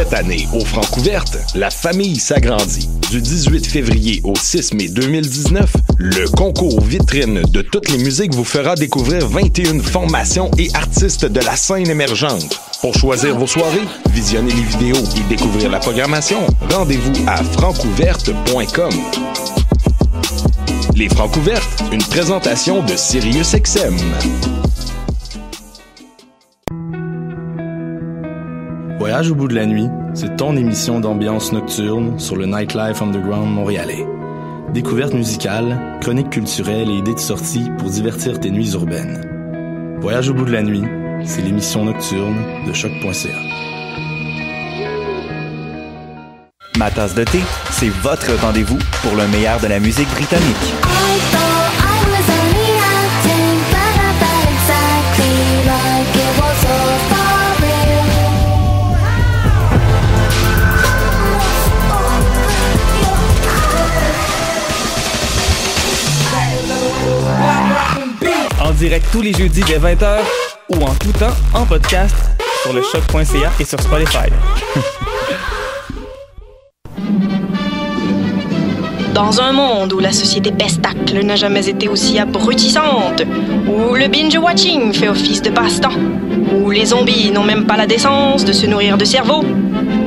Cette année, au Francouverte, la famille s'agrandit. Du 18 février au 6 mai 2019, le concours vitrine de toutes les musiques vous fera découvrir 21 formations et artistes de la scène émergente. Pour choisir vos soirées, visionner les vidéos et découvrir la programmation, rendez-vous à francouverte.com. Les Francouvertes, une présentation de SiriusXM. Voyage au bout de la nuit, c'est ton émission d'ambiance nocturne sur le Nightlife Underground montréalais. Découvertes musicales, chroniques culturelles et idées de sortie pour divertir tes nuits urbaines. Voyage au bout de la nuit, c'est l'émission nocturne de choc.ca. Ma tasse de thé, c'est votre rendez-vous pour le meilleur de la musique britannique. En direct tous les jeudis dès 20h ou en tout temps en podcast sur le choc.ca et sur Spotify. Dans un monde où la société pestacle n'a jamais été aussi abrutissante, où le binge-watching fait office de passe-temps, où les zombies n'ont même pas la décence de se nourrir de cerveau,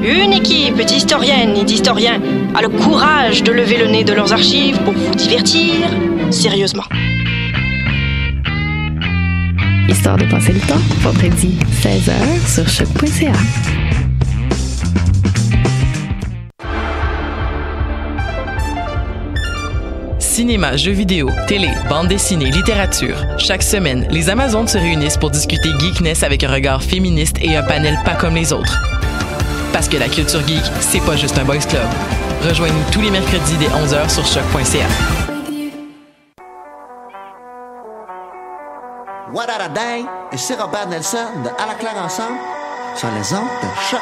une équipe d'historiennes et d'historiens a le courage de lever le nez de leurs archives pour vous divertir sérieusement. Histoire de passer le temps, vendredi 16h sur choc.ca. Cinéma, jeux vidéo, télé, bande dessinée, littérature. Chaque semaine, les Amazones se réunissent pour discuter geekness avec un regard féministe et un panel pas comme les autres. Parce que la culture geek, c'est pas juste un boys club. Rejoignez-nous tous les mercredis dès 11h sur choc.ca. What a day! Ici Robert Nelson de À la claire ensemble sur les ondes de choc.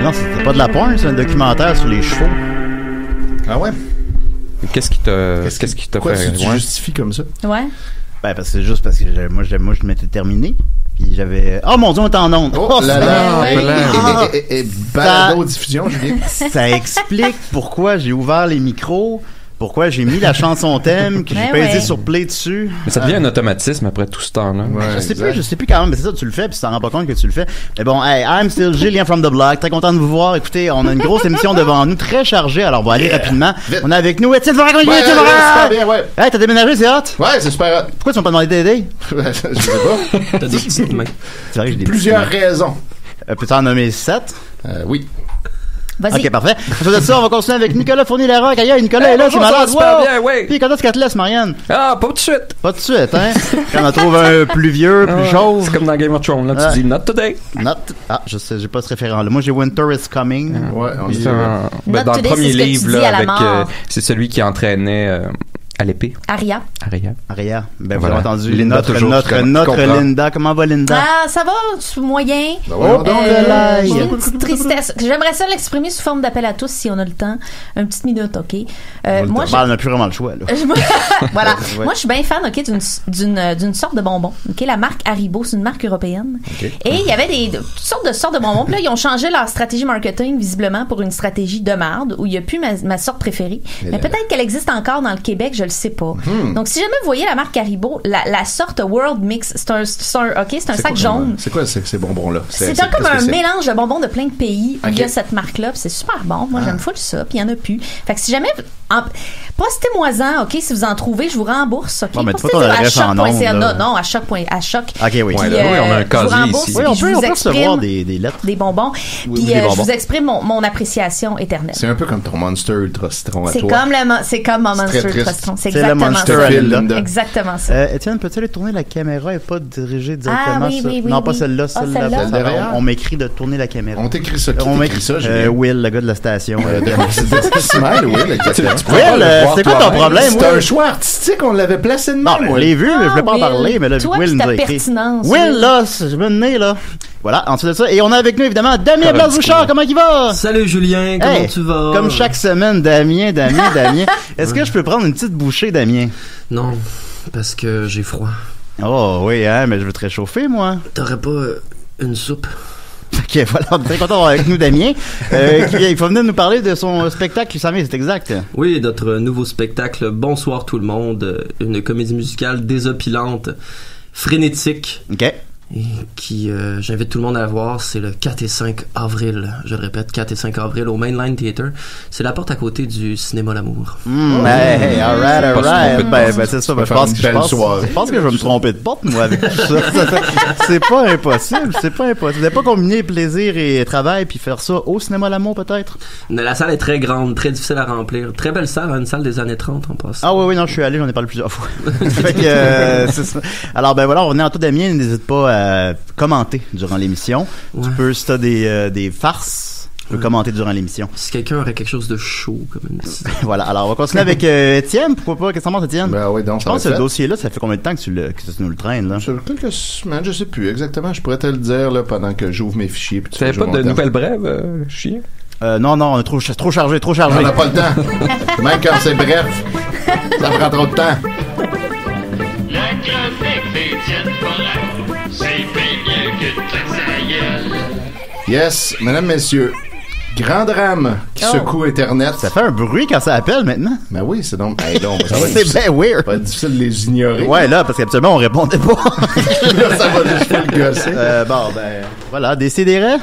Non, c'était pas de la porn, c'est un documentaire sur les chevaux. Ah ouais? Qu'est-ce qui t'a Pourquoi fait... tu justifies comme ça? Ouais. Ben, parce que c'est juste parce que moi, je m'étais terminé. Puis j'avais... Oh mon Dieu, on est en onde! Oh là là! Ouais. Et balado-diffusion, Julien. Ça explique pourquoi j'ai ouvert les micros, pourquoi j'ai mis la chanson thème, que j'ai pesé sur play dessus. Mais ça devient un automatisme après tout ce temps-là. Ouais, je sais plus quand même, mais c'est ça, tu le fais, puis tu t'en rends pas compte que tu le fais. Mais bon, hey, I'm still Julien from the block, très content de vous voir. Écoutez, on a une grosse émission devant nous, très chargée, alors on va aller rapidement. Vite. On est avec nous, Étienne Forêt, super bien, ouais. Hey, t'as déménagé, c'est hot? Ouais, c'est super hot. Pourquoi tu m'as pas demandé d'aider? Je sais pas. T'as des petites mains. C'est vrai que j'ai des Plusieurs raisons. Peux-tu en nommer 7? Oui. Vas-y. Ok, parfait. Ensuite de ça, on va continuer avec Nicolas Fournier-Larocque. Aïe, Nicolas est là, c'est malade. Super bien, oui. Puis quand est-ce qu'elle te laisse, Marianne? Ah, pas tout de suite. Pas tout de suite, hein? Quand on en trouve un plus vieux, plus chauve. C'est comme dans Game of Thrones, là, tu dis not today. Ah, je sais, j'ai pas ce référent-là. Moi, j'ai Winter is Coming. Ouais, on dit dans le premier livre, là, avec, c'est celui qui entraînait à l'épée. Aria. Ben, voilà. vous avez entendu Linda notre Linda. Comment va Linda? Ah, ça va, moyen. Petite tristesse. J'aimerais ça l'exprimer sous forme d'appel à tous si on a le temps. Une petite minute, OK? Moi, on n'a plus vraiment le choix, là. Voilà. Moi, je suis bien fan, OK, d'une sorte de bonbon. OK? La marque Haribo, c'est une marque européenne. Okay. Et il y avait toutes sortes de bonbons. Puis là, ils ont changé leur stratégie marketing, visiblement, pour une stratégie de marde, où il n'y a plus ma sorte préférée. Mais peut-être qu'elle existe encore dans le Québec, je le sais pas. Donc, si jamais vous voyez la marque Haribo, la sorte World Mix, c'est un sac jaune. C'est quoi ces bonbons-là? C'est comme un mélange de bonbons de plein de pays. Il y a cette marque-là, puis c'est super bon. Moi, j'aime full ça, puis il y en a plus. Fait que si jamais Postez-moi-en, OK, si vous en trouvez, je vous rembourse, OK? Non, mais Postez-le à choc.ca. Non, à choc. OK, Puis, oui. Oui, on a un casier ici. Oui, on peut recevoir des lettres. Des bonbons. Puis je vous exprime mon appréciation éternelle. C'est un peu comme ton Monster Ultra Citron à c'est toi. C'est comme mon Monster Ultra Citron. C'est exactement ça. Exactement ça. Étienne, peux-tu aller tourner la caméra et pas diriger directement oui, ça? oui, non, pas oui. celle-là, derrière. On m'écrit de tourner la caméra. On t'écrit ça. Qui on t'écrit ça, Will, le gars de la station. Smile, Will, exactement. Will, c'est quoi ton problème? C'est un choix artistique, on l'avait placé de même. Non, je l'ai vu, mais je voulais pas en parler, mais là, Will nous a écrit. Will, là, je me nez, là. Voilà, ensuite de ça. Et on a avec nous, évidemment, Damien Blas-Bouchard. Comment il va? Salut, Julien. Comment tu vas? Comme chaque semaine, Damien. Est-ce que je peux prendre une petite bouchée, Damien? Non, parce que j'ai froid. Oh, oui, hein, mais je veux te réchauffer, moi. T'aurais pas une soupe? Ok, voilà, on est très content d'avoir avec nous Damien. Il faut venir nous parler de son spectacle qui s'en vient, c'est exact. Oui, notre nouveau spectacle Bonsoir tout le monde, une comédie musicale désopilante, frénétique. Ok. Et qui, j'invite tout le monde à voir, c'est le 4 et 5 avril, je le répète, 4 et 5 avril au Mainline Theatre. C'est la porte à côté du Cinéma L'Amour. Hey, alright. Ben, c'est ça, je pense que je vais me tromper de porte, moi, avec tout ça. C'est pas impossible. Vous n'avez pas combiné plaisir et travail puis faire ça au Cinéma L'Amour, peut-être? La salle est très grande, très difficile à remplir. Très belle salle, une salle des années 30 en passant. Ah oui, non, je suis allé, j'en ai parlé plusieurs fois. Fait que, c'est ça. Alors, ben voilà, on revenait en tout Damien, n'hésite pas à commenter durant l'émission. Ouais. Tu peux, si t'as des farces, tu peux commenter durant l'émission. Si quelqu'un aurait quelque chose de chaud, comme une... Voilà, alors on va continuer avec Étienne. Pourquoi pas? Qu'est-ce que t'en penses, Étienne? Ben oui, donc, je pense que ce dossier-là, ça fait combien de temps que tu nous le traînes, là? Quelques semaines, je sais plus exactement. Je pourrais te le dire, là, pendant que j'ouvre mes fichiers. Tu n'avais pas de nouvelles brèves, chien? Non, on est trop chargé. On n'a pas le temps. Même quand c'est bref, ça prend trop de temps. La chronique d'Étienne Forêt, c'est bien mieux que de sa gueule. Yes, mesdames, messieurs, grand drame qui secoue Internet. Ça fait un bruit quand ça appelle maintenant. Ben oui, c'est donc... Hey, donc c'est bien weird. Ça va être difficile de les ignorer. Ouais, là, parce qu'habituellement, on répondait pas. Là, ça va juste le gosser. Bon, ben, voilà, Décidérez.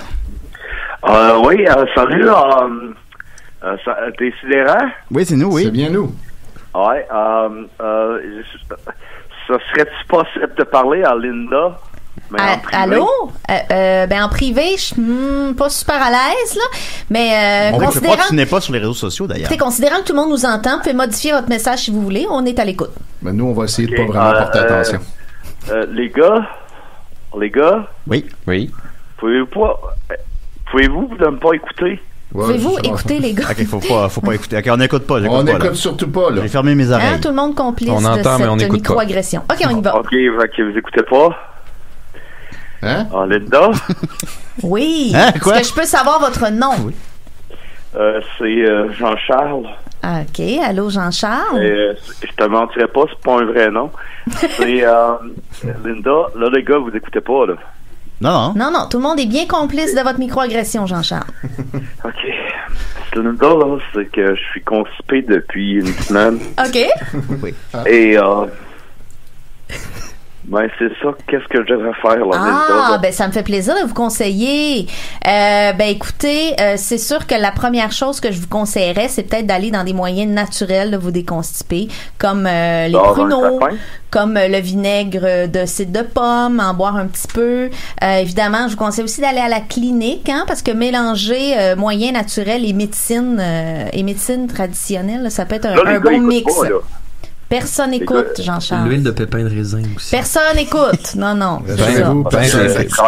Oui, salut, Décidérez? Oui, c'est nous, oui. C'est bien nous. Ouais, ça serait-tu possible de parler à Linda? Mais en privé? Allô? Ben en privé, je suis pas super à l'aise, là. Mais on ne pas que tu n'es pas sur les réseaux sociaux, d'ailleurs. Considérant que tout le monde nous entend, vous pouvez modifier votre message si vous voulez. On est à l'écoute. Mais nous, on va essayer de pas vraiment porter attention. Les gars? Oui. Pouvez-vous ne pas écouter? Pouvez-vous écouter, les gars? Ok, faut pas écouter. Ok, on n'écoute pas. On n'écoute surtout pas, là. J'ai fermé mes oreilles. Tout le monde complice on entend, de cette microagression. Ok, on y va. Ok, vous écoutez pas? Hein? Linda? Oui. Hein, quoi? Est-ce que je peux savoir votre nom? Oui. C'est Jean-Charles. Ok, allô Jean-Charles? Je te mentirais pas, c'est pas un vrai nom. C'est Linda. Là, les gars, vous écoutez pas, là. Non, tout le monde est bien complice de votre microagression, Jean-Charles. OK. Linda, là, c'est que je suis constipé depuis une semaine. OK. Oui. Et, ben, c'est ça, qu'est-ce que je devrais faire, là, Linda? Ben, ça me fait plaisir de vous conseiller. Ben, écoutez, c'est sûr que la première chose que je vous conseillerais, c'est peut-être d'aller dans des moyens naturels de vous déconstiper, comme les pruneaux, comme le vinaigre de cidre de pomme, en boire un petit peu. Évidemment, je vous conseille aussi d'aller à la clinique, parce que mélanger moyens naturels et médecine traditionnelle, là, ça peut être un bon mix. Personne écoute, Jean-Charles. L'huile de pépin de raisin aussi. Personne écoute. Non. Ça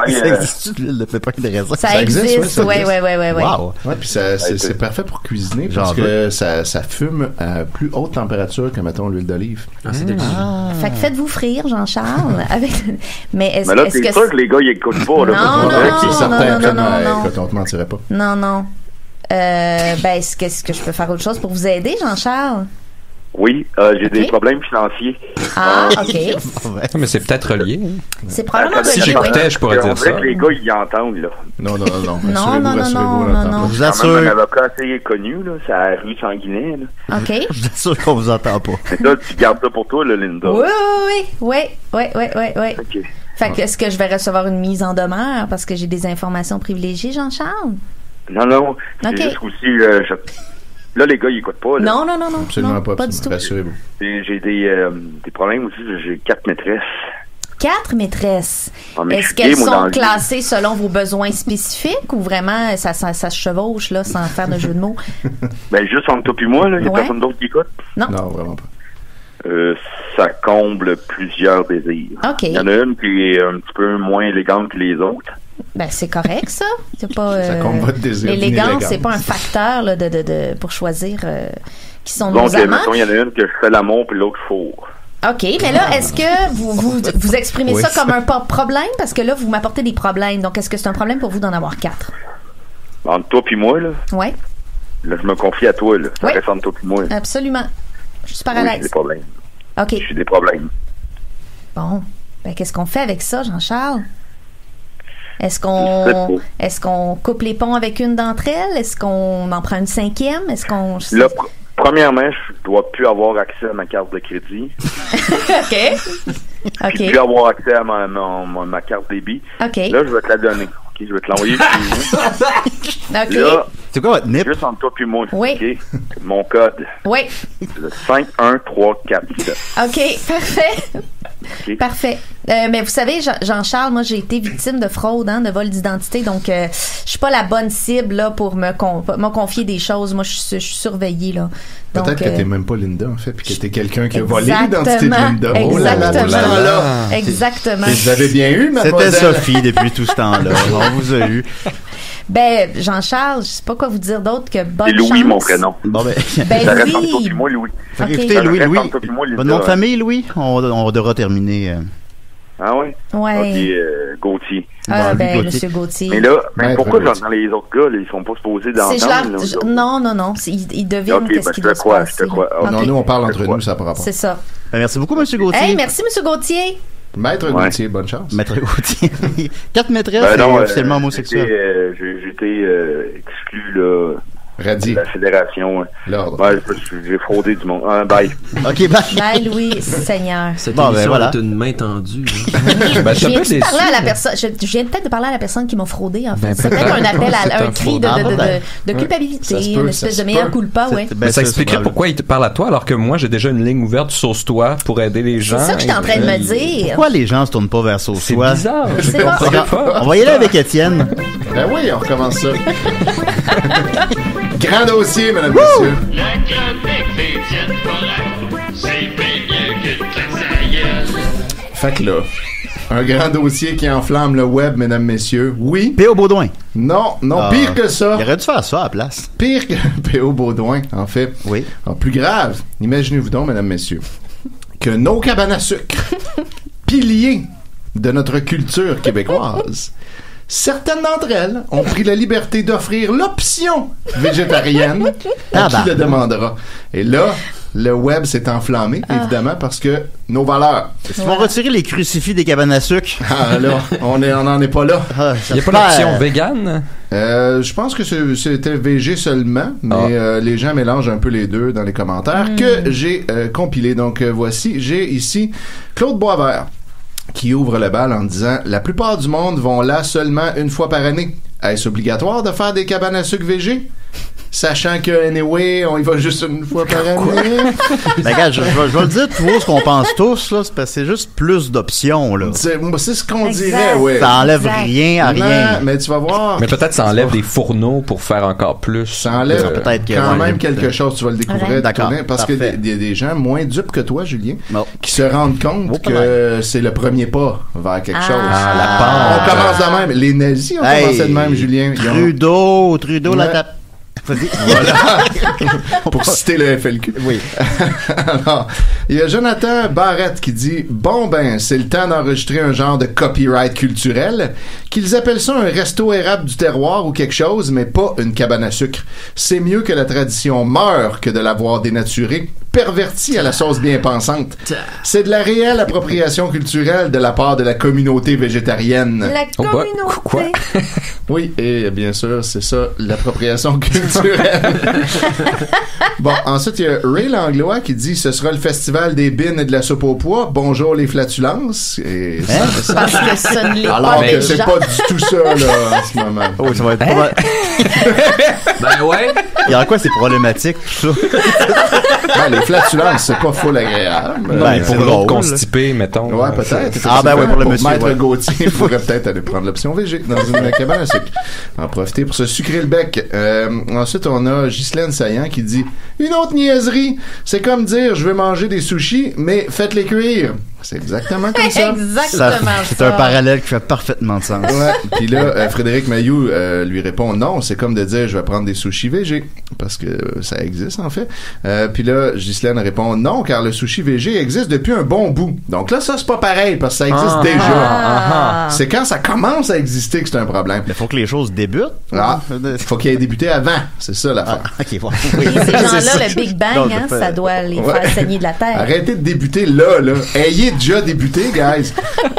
existe, l'huile de pépin de raisin? Ça existe, ouais. Wow. Ouais, puis c'est parfait pour cuisiner parce que ça fume à plus haute température que, mettons, l'huile d'olive. C'est délicieux. Fait que faites-vous frire, Jean-Charles. Mais là, t'es sûr que les gars, ils écoutent pas, là? Non. Écoute, on te mentirait pas. Non. Ben, est-ce que je peux faire autre chose pour vous aider, Jean-Charles? Oui, j'ai des problèmes financiers. OK. Mais c'est peut-être relié. C'est probablement relié. Si j'écoutais, je pourrais dire ça. Que les gars, ils entendent, là. Non. Je vous assure. C'est un avocat assez connu, là. C'est à la rue Sanguinet, là. OK. Je vous assure qu'on vous entend pas. Mais là, tu gardes ça pour toi, là, Linda. Oui. OK. Fait que, est-ce que je vais recevoir une mise en demeure parce que j'ai des informations privilégiées, Jean-Charles? Non. C'est juste aussi, Là, les gars, ils écoutent pas. Là. Non. Absolument pas du tout. Rassurez-vous. J'ai des problèmes aussi. J'ai 4 maîtresses. 4 maîtresses. Mais est-ce qu'elles sont classées selon vos besoins spécifiques ou vraiment ça se chevauche là sans faire de jeu de mots? Ben juste entre toi et moi, il n'y a personne d'autre qui écoute. Non, vraiment pas. Ça comble plusieurs désirs. OK. Il y en a une qui est un petit peu moins élégante que les autres. Ben c'est correct ça. C'est pas ça comble votre désir. L'élégance, c'est pas un facteur là, de pour choisir qui sont donc, nos amants. Donc il y en a une que je fais l'amour puis l'autre fourre. OK, mais là, est-ce que vous exprimez ça comme un problème? Parce que là, vous m'apportez des problèmes. Donc, est-ce que c'est un problème pour vous d'en avoir 4? Entre toi puis moi, là. Ouais. Là, je me confie à toi, là. Ça reste entre toi puis moi. Absolument. Je suis super à l'aise. J'ai des problèmes. OK. J'ai des problèmes. Bon. Ben, qu'est-ce qu'on fait avec ça, Jean-Charles? Est-ce qu'on coupe les ponts avec une d'entre elles? Est-ce qu'on en prend une 5e? Est-ce qu'on... Là, premièrement, je dois plus avoir accès à ma carte de crédit. OK. Puis plus avoir accès à ma carte débit. OK. Là, je vais te la donner. OK, je vais te l'envoyer chez vous. OK. Là, c'est quoi votre NIP? Juste entre toi puis moi. Oui. OK. Mon code. Oui. Le 51347. OK, parfait. Okay. Parfait. Mais vous savez, Jean-Charles, moi, j'ai été victime de fraude, de vol d'identité, donc je suis pas la bonne cible là pour me confier des choses. Moi, je suis surveillée là. Donc, peut-être que t'es même pas Linda en fait, puis que t'es quelqu'un qui a volé l'identité de Linda. Exactement. Exactement. Vous avez bien eu, mademoiselle. C'était Sophie depuis tout ce temps-là. On vous a eu. Ben, Jean-Charles, je sais pas quoi vous dire d'autre que bonne chance. C'est Louis, mon prénom. Bon, ben ça reste entre toi et moi, Louis. Okay. Écoutez, Louis. Votre nom de famille, Louis? On devra terminer. Ah oui? Ouais. OK, Gauthier. Ah, ben, Monsieur Gauthier. Mais là, pourquoi j'entends les autres gars, là, ils sont pas supposés d'entendre? Non. Ils devinent qu'est-ce qu'ils doivent se passer. Je te crois. Non, nous, on parle entre nous, ça par rapport. C'est ça. Ben, merci beaucoup, Monsieur Gauthier. Hey, merci, Monsieur Gauthier. Maître Gauthier, bonne chance. Maître Gauthier. 4 maîtresses et officiellement homosexuel. J'étais exclu, là. Radié. La fédération. L'ordre. Ouais, j'ai fraudé du monde. Bye. OK, bye. Bye, Louis, Seigneur. Cette émission est une main tendue. Je viens peut-être de parler à la personne qui m'a fraudé, en fait. C'est peut-être un appel à un cri de culpabilité, une espèce de mea culpa, ouais. Mais ça expliquerait pourquoi il te parle à toi, alors que moi, j'ai déjà une ligne ouverte Sauce-toi pour aider les gens. C'est ça que j'étais en train de me dire. Pourquoi les gens se tournent pas vers Sauce-toi? C'est bizarre. Je comprends pas. On va y aller avec Étienne. Ben oui, on recommence ça. Grand dossier, mesdames et messieurs. La chronique d'Étienne Forêt, c'est bien mieux que de sa gueule. Fait que là, un grand dossier qui enflamme le web, mesdames, messieurs. Oui. P.O. Baudouin. Non, pire que ça. Il aurait dû faire ça à la place. Pire que P.O. Baudouin, en fait. Oui. Alors, plus grave, imaginez-vous donc, mesdames, messieurs, que nos cabanes à sucre, piliers de notre culture québécoise, certaines d'entre elles ont pris la liberté d'offrir l'option végétarienne à qui le demandera. Et là, le web s'est enflammé, évidemment, parce que nos valeurs... Ils vont retirer les crucifix des cabanes à sucre. Ah là, on n'en est pas là. Il n'y a pas l'option végane? Je pense que c'était VG seulement, mais les gens mélangent un peu les deux dans les commentaires que j'ai compilés. Donc voici, j'ai ici Claude Boisvert qui ouvre le bal en disant « La plupart du monde vont là seulement une fois par année. Est-ce obligatoire de faire des cabanes à sucre VG? Sachant que, anyway, on y va juste une fois par année. » Ben, regarde, je vais le dire tout haut, ce qu'on pense tous, là, c'est parce que c'est juste plus d'options, là. C'est ce qu'on dirait, oui. Ça enlève rien à rien. Non, mais tu vas voir. Mais peut-être ça enlève des fourneaux pour faire encore plus. Ça enlève peut-être quand même quelque chose, tu vas le découvrir. D'accord. Parce qu'il y a des gens moins dupes que toi, Julien, qui se rendent compte que c'est le premier pas vers quelque chose. La on commence de même. Les nazis ont commencé de même, Julien. Trudeau la tape. Voilà. Pour citer le FLQ. Oui. Alors, il y a Jonathan Barrette qui dit « Bon ben, c'est le temps d'enregistrer un genre de copyright culturel. Qu'ils appellent ça un resto érable du terroir ou quelque chose, mais pas une cabane à sucre. C'est mieux que la tradition meure que de l'avoir dénaturée. perverti à la sauce bien pensante. C'est de la réelle appropriation culturelle de la part de la communauté végétarienne. La communauté. Quoi? Oui, et bien sûr, c'est ça, l'appropriation culturelle. Bon, ensuite, il y a Ray Langlois qui dit « Ce sera le festival des bines et de la soupe au pois. Bonjour les flatulences. » Et ça, parce que ça ne l'est alors pas que déjà. c'est pas du tout ça, là, en ce moment. Oh, ça va être pas mal. Ben ouais. Il y a quoi, c'est problématique, tout ça? Les flatulences, c'est pas full agréable. Ben, pour l'autre constipé, mettons. Ouais, peut-être. Ah, ben ouais, pour le monsieur. Maître ouais. Gauthier, il faudrait peut-être aller prendre l'option VG dans une cabane à sucre. En profiter pour se sucrer le bec. Ensuite, on a Ghislaine Saillant qui dit « Une autre niaiserie. C'est comme dire, je veux manger des sushis, mais faites-les cuire. » C'est exactement comme ça. Exactement c'est un parallèle qui fait parfaitement de sens. Ouais. Puis là, Frédéric Mailloux lui répond non, c'est comme de dire je vais prendre des sushis VG parce que ça existe en fait. Puis là, Ghislaine répond non car le sushi VG existe depuis un bon bout. Donc là, ça c'est pas pareil parce que ça existe déjà. C'est quand ça commence à exister que c'est un problème. Il faut que les choses débutent. Ah, faut qu'il ait débuté avant. C'est ça l'affaire. Ok, bon. Et ces gens-là, le Big Bang, Non, ça doit les faire saigner de la tête. Arrêtez de débuter là. Ayez déjà débuté, guys.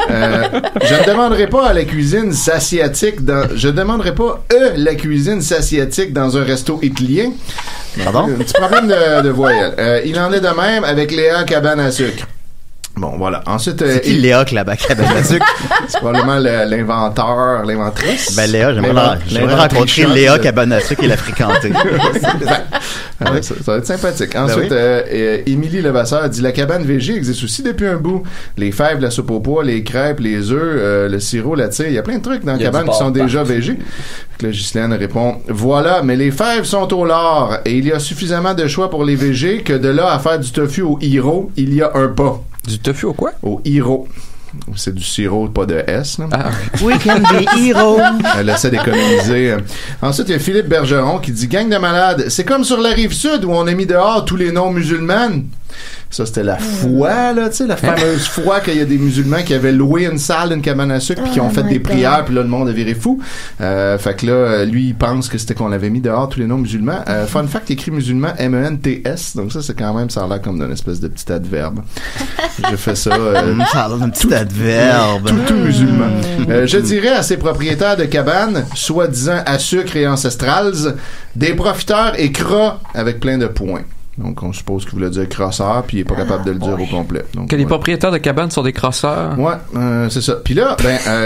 Je ne demanderai pas à la cuisine satiatique je ne demanderai pas la cuisine satiatique dans un resto italien. Pardon? Un petit problème de voyelle. Il en est de même avec Léa Cabane à sucre. Bon, voilà. Ensuite, c'est qui Léa Cabane à sucre? C'est probablement l'inventrice. Ben, Léa, j'aimerais rencontrer Léa Cabane à sucre et la fréquenter. Ça va être sympathique. Ensuite, Émilie Levasseur dit la cabane VG existe aussi depuis un bout. Les fèves, la soupe au pois, les crêpes, les œufs, le sirop, la tire. Il y a plein de trucs dans la cabane qui sont déjà VG. Donc là, Ghislaine répond voilà, mais les fèves sont au lard et il y a suffisamment de choix pour les VG que de là à faire du tofu au hiro, il y a un pas. Du tofu au quoi? Au hiro. C'est du sirop, pas de S. Là. Ah. We can be hero. Elle essaie d'économiser. Ensuite, il y a Philippe Bergeron qui dit gang de malades. C'est comme sur la rive sud où on a mis dehors tous les noms musulmanes. Ça, c'était la foi, là, tu sais, la fameuse foi qu'il y a des musulmans qui avaient loué une salle d'une cabane à sucre puis qui ont fait des prières puis là, le monde a viré fou. Fait que là, lui, il pense que c'était qu'on avait mis dehors tous les noms musulmans. Fun fact, écrit musulman, M-E-N-T-S. Donc ça, c'est quand même, ça a l'air comme d'une espèce de petit adverbe. J'ai fait ça. Ça a l'air d'un petit adverbe. Tout musulman. Je dirais à ces propriétaires de cabanes, soi-disant à sucre et ancestrales, des profiteurs et cras avec plein de points. Donc, on suppose qu'il voulait dire crosseur, puis il est pas capable de le dire au complet. Donc, que les propriétaires de cabanes sont des crosseurs. Ouais, c'est ça. Puis là,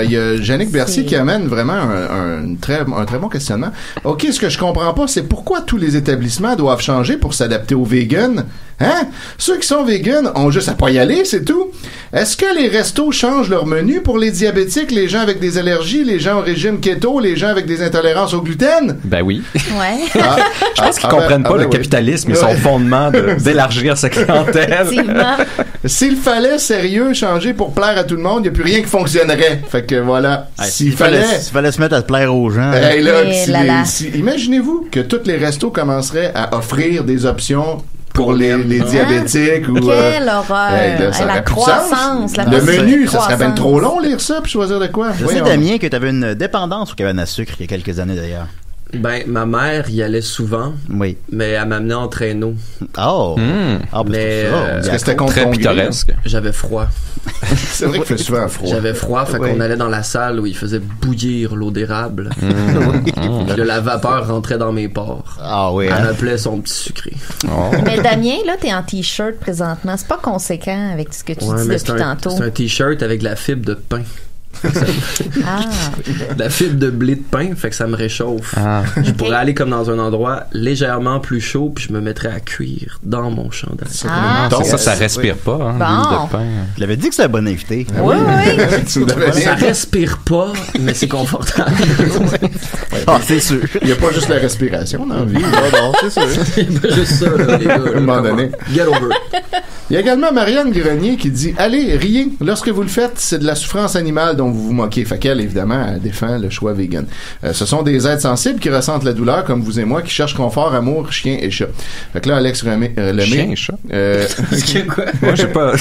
il y a Yannick Bercy qui amène vraiment un très bon questionnement. OK, ce que je comprends pas, c'est pourquoi tous les établissements doivent changer pour s'adapter aux vegans. Hein? Ceux qui sont vegans ont juste à pas y aller, c'est tout. Est-ce que les restos changent leur menu pour les diabétiques, les gens avec des allergies, les gens au régime keto, les gens avec des intolérances au gluten? Ben oui. Ouais. Je pense qu'ils comprennent pas le capitalisme et son fondement d'élargir sa clientèle. S'il fallait sérieux changer pour plaire à tout le monde, il n'y a plus rien qui fonctionnerait. Fait que voilà. S'il fallait se mettre à plaire aux gens. Imaginez-vous que tous les restos commenceraient à offrir des options pour les diabétiques ou quelle horreur. La croissance, le menu, ça serait bien trop long lire ça puis choisir de quoi. Je sais, Damien, que tu avais une dépendance aux cabanes à sucre il y a quelques années d'ailleurs. Ben, ma mère y allait souvent. Oui. Mais elle m'amenait en traîneau. Oh! Mais est-ce que c'était très pittoresque? J'avais froid. C'est vrai qu'il fait souvent froid. J'avais froid, fait qu'on allait dans la salle où il faisait bouillir l'eau d'érable. Puis la vapeur rentrait dans mes pores. Ah oui. Elle m'appelait son petit sucré. Mais Damien, là, t'es en t-shirt présentement. C'est pas conséquent avec ce que tu dis depuis tantôt. C'est un t-shirt avec de la fibre de pain. La fibre de blé de pain, fait que ça me réchauffe. Je pourrais aller comme dans un endroit légèrement plus chaud, puis je me mettrais à cuire dans mon chandail. Ça respire pas, hein, l'huile de pain. Je l'avais dit que c'est un bon invité. Oui. Ça respire pas, mais c'est confortable. C'est sûr. Il n'y a pas juste la respiration dans la vie. Non, c'est sûr. C'est pas juste ça, là, les gars. À un moment donné. Get over it. Il y a également Marianne Grenier qui dit « Allez, riez. Lorsque vous le faites, c'est de la souffrance animale dont vous vous moquez. » Fait qu'elle, évidemment, elle défend le choix vegan. Ce sont des êtres sensibles qui ressentent la douleur, comme vous et moi, qui cherchent confort, amour, chien et chat. Fait que là, Alex Lemay... Chien et chat? Quoi? Moi, je sais pas.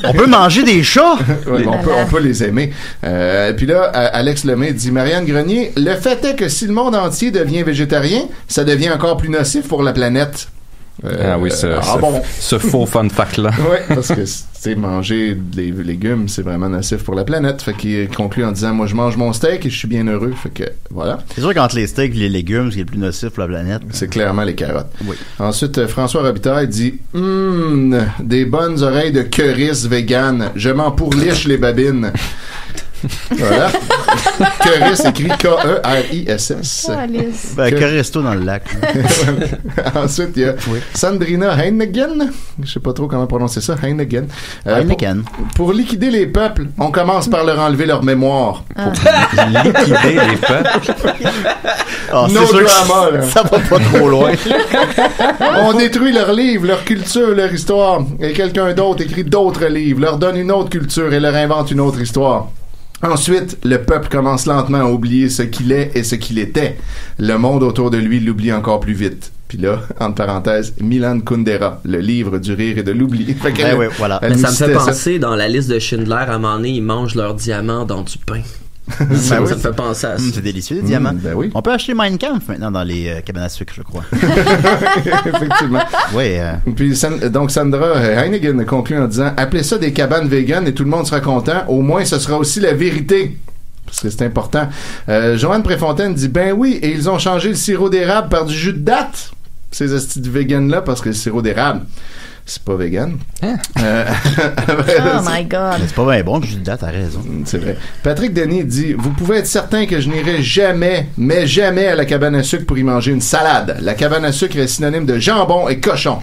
On peut manger des chats? Ouais, on peut les aimer. Puis là, Alex Lemay dit « Marianne Grenier, le fait est que si le monde entier devient végétarien, ça devient encore plus nocif pour la planète. » oui, ce faux fun fact-là. Oui, parce que manger des légumes, c'est vraiment nocif pour la planète. Fait qu'il conclut en disant, moi, je mange mon steak et je suis bien heureux. Fait que, voilà. C'est sûr qu'entre les steaks et les légumes, ce qui est le plus nocif pour la planète, c'est clairement les carottes. Oui. Ensuite, François Robitaille dit, des bonnes oreilles de cheuristes vegan. Je m'en pourliche les babines. Voilà. Cheuris écrit K-E-R-I-S-S. Cheuresto dans le lac. Ensuite, il y a Sandrina Heineken. Je sais pas trop comment prononcer ça. Heineken. Pour liquider les peuples, on commence par leur enlever leur mémoire. Liquider les peuples? No drama, là. Ça va pas trop loin. On détruit leurs livres, leur culture, leur histoire. Et quelqu'un d'autre écrit d'autres livres, leur donne une autre culture et leur invente une autre histoire. Ensuite, le peuple commence lentement à oublier ce qu'il est et ce qu'il était. Le monde autour de lui l'oublie encore plus vite. Puis là, entre parenthèses, Milan Kundera, le livre du rire et de l'oubli. Voilà. Mais ça me fait penser, dans la liste de Schindler, à un moment donné, ils mangent leurs diamants dans du pain. Ça me fait penser à ça. C'est délicieux, les diamants. Ben oui. On peut acheter Mein Kampf maintenant dans les cabanes à sucre, je crois. Effectivement. Oui. Puis donc Sandra Heineken conclut en disant, appelez ça des cabanes véganes et tout le monde sera content. Au moins, ce sera aussi la vérité. Parce que c'est important. Joanne Préfontaine dit, ben oui, et ils ont changé le sirop d'érable par du jus de date. Ces hosties de vegan-là, parce que le sirop d'érable, c'est pas vegan. Oh my God. Mais c'est pas bien bon, le jus de date, t'as raison. C'est vrai. Patrick Denis dit, vous pouvez être certain que je n'irai jamais, mais jamais à la cabane à sucre pour y manger une salade. La cabane à sucre est synonyme de jambon et cochon.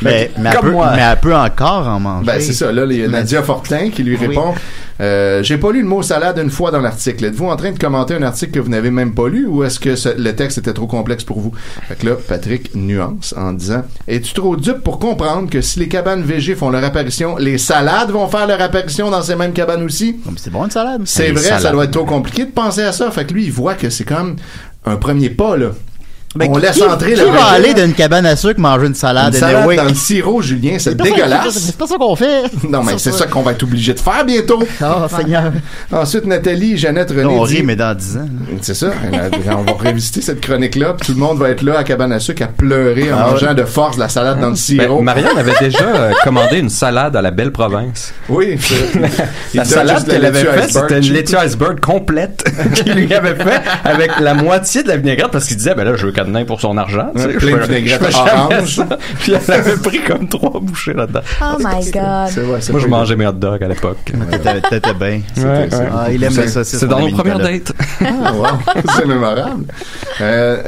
mais elle peut encore en manger. Ben, c'est ça. Là, il y a Nadia Fortin qui lui répond, j'ai pas lu le mot salade une fois dans l'article. Êtes-vous en train de commenter un article que vous n'avez même pas lu ou est-ce que le texte était trop complexe pour vous? Fait que là, Patrick nuance en disant, es-tu trop dupe pour comprendre que si les cabanes végé font leur apparition, les salades vont faire leur apparition dans ces mêmes cabanes aussi? Mais c'est bon une salade. C'est vrai, ça doit être trop compliqué de penser à ça. Fait que lui, il voit que c'est comme un premier pas, là. Ben, on laisse entrer qui va aller d'une cabane à sucre manger une salade? Une salade dans le sirop, Julien, c'est dégueulasse. C'est pas ça qu'on fait. Non, mais c'est ça qu'on va être obligé de faire bientôt. Oh, Seigneur. Ensuite, Nathalie, Jeannette, René. On rit, mais dans 10 ans. C'est ça. On va revisiter cette chronique-là, puis tout le monde va être là à cabane à sucre à pleurer en mangeant de force la salade dans le sirop. Marianne avait déjà commandé une salade à la Belle Province. Oui. La salade qu'elle avait faite, c'était une laitue iceberg complète qu'il lui avait fait avec la moitié de la vinaigrette parce qu'il disait, ben là, je veux cadenas pour son argent. Plein de vinaigrette orange. Puis elle avait pris comme 3 bouchées là-dedans. Oh my God. Moi, je mangeais mes hot dogs à l'époque. T'étais bien. Il aime ça. C'est dans nos premières dates. Ah, wow. C'est mémorable.